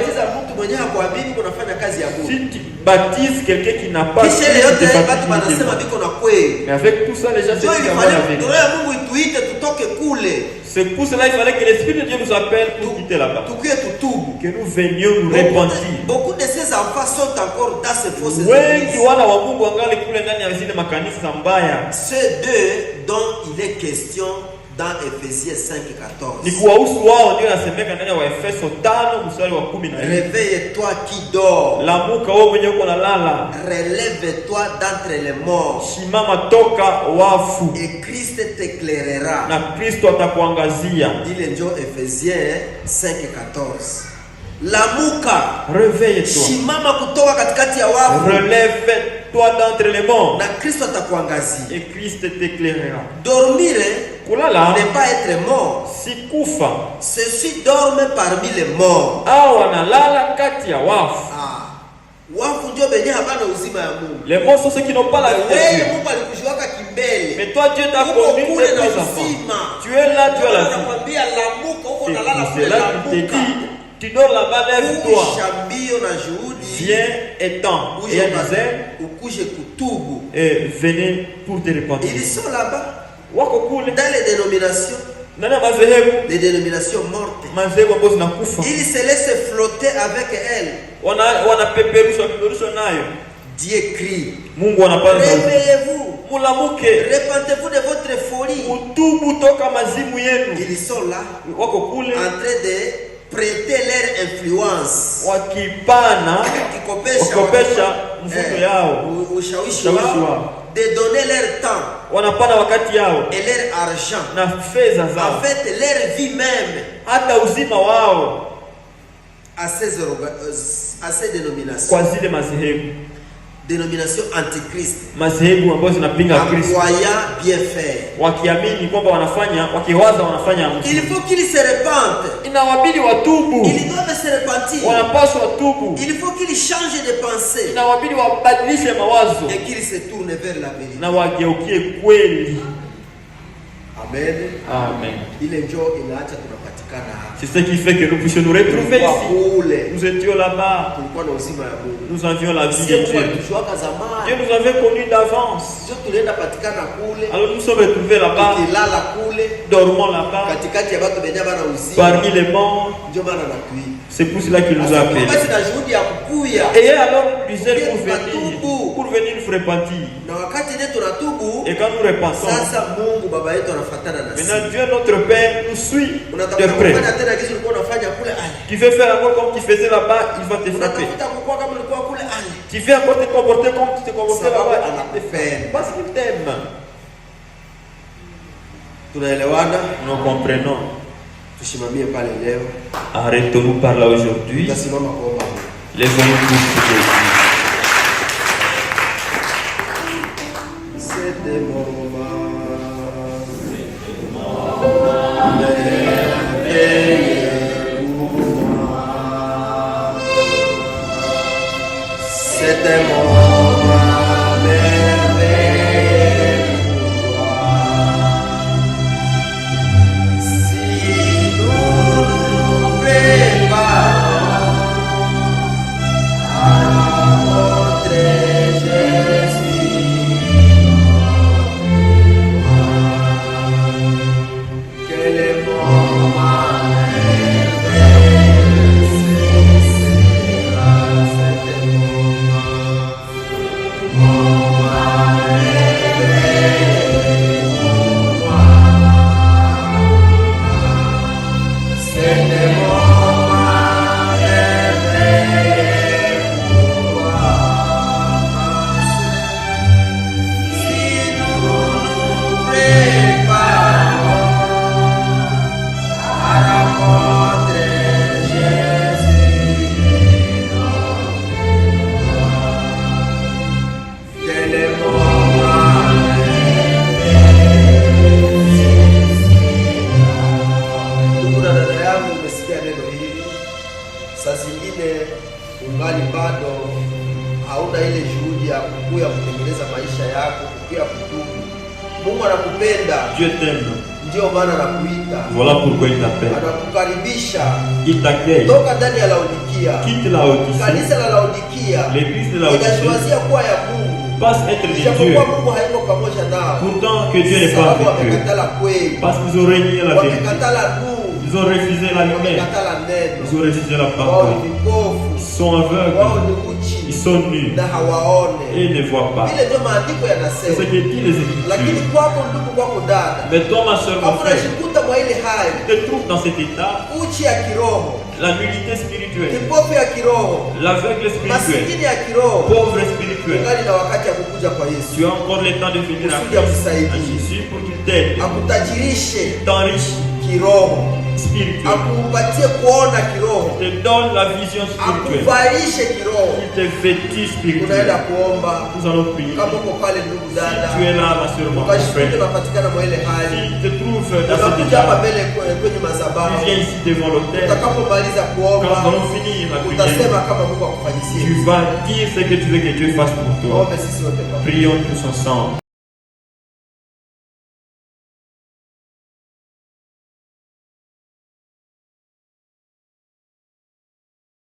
Si tu baptises quelqu'un qui n'a pas mais avec tout ça, les gens se disent c'est pour cela qu'il fallait que l'Esprit de Dieu nous appelle pour quitter là-bas. Que nous venions nous repentir. Beaucoup de ces enfants sont encore dans ces fausses églises. Ceux deux dont il est question dans Ephésiens 5:14. Réveille-toi qui dort. Relève-toi d'entre les morts. Et Christ t'éclairera. Il est dans Ephésiens 5:14. Lamuka, réveille-toi. Relève-toi d'entre les morts. Et Christ t'éclairera. Dormir n'est pas être mort. Ceux-ci dorment parmi les morts. Les morts sont ceux qui n'ont pas la vie de Dieu. Mais toi, Dieu t'a connu tes enfants. Tu es là, tu as la vie. C'est là qu'il te dit, tu dors là-bas, lève-toi. Viens et tends. Et et venez pour te repentir. Ils sont là-bas. Dans les dénominations. Les dénominations mortes. Ils se laissent flotter avec elles. Dieu crie. Réveillez-vous. Repentez-vous de votre folie. Ils sont là en train de prêter leur influence, wakipana wakikopesha mvuto yao, ushawishi wao, de donner leur temps, wanapana wakati yao et leur argent, na fedha zao, en fait leur vie même, hata uzima wao à ces dénominations, kwa zile madhehebu, dénomination antichrist, madhehebu ambazo zinapinga Kristo, croyant bien faire, wakiamini kwamba wanafanya, wakiwaza wanafanya mzuri. Il faut qu'ils se repentent, inawabidi watubu, ils doivent se repentir, wanapaswa watubu, il faut qu'ils changent de pensée, inawabidi wabadilishe mawazo et qu'ils se tournent vers la vérité, na wageukie kweli. Amen. Amen. Ile njoo inaacha tunapatikana hapa. C'est ce qui fait que nous puissions nous retrouver ici. Nous étions là-bas. Nous avions la vie de Dieu. Dieu nous avait connus d'avance. Alors nous sommes retrouvés là-bas, dormons là-bas, parmi les morts. C'est pour cela qu'il nous a appelés. Et alors nous sommes pour venir nous repentir. Et quand nous repentons, maintenant Dieu notre Père nous suit de près. Tu veux faire encore comme tu faisais là-bas, il va te frapper. Tu veux encore te comporter comme tu te comportais là-bas, il va te faire. Parce qu'il t'aime. Nous comprenons. Arrêtons-nous par là aujourd'hui. Lèvons-nous pour prier. C'est des moments. C'est un moment merveilleux si nous nous préparons à notre Jésus. Quel moment merveilleux sera cet saa zingine ungali bado hauna ile juhudi ya kukuya kutengeneza maisha yako, kukuya kutubu. Mungu anakupenda. Dieu t'aime. Ndio maana anakuita. Voilà pourquoi il t'appelle. Anakukaribisha. Il t'accueille. Toka ndani ya Laodikia. Quitte Laodicie. Kanisa la Laodikia. L'église de Laodicie. Inashwazia kuwa ya Mungu. Passe être de Dieu. Mungu hayuko pamoja nao. Pourtant que Dieu n'est pas avec eux. Parce qu'ils ont renié la vérité. Ils ont refusé la lumière. Ils ont refusé la parole. Ils sont aveugles. Ils sont nus. Et ils ne voient pas. C'est ce que dit les Écritures. Mais toi, ma soeur, mon frère, tu te trouves dans cet état, la nullité spirituelle, l'aveugle spirituel, pauvre spirituel. Tu as encore le temps de venir à Jésus pour qu'il t'aide, t'enrichisse spirituel, te donne la vision spirituelle, il te vêtit spirituel. Nous allons prier. Si tu es là, ma soeur, mon frère, si tu te trouves dans cet état, tu viens ici devant l'autel. Quand nous allons finir la prière, tu vas dire ce que tu veux que Dieu fasse pour toi. Prions tous ensemble.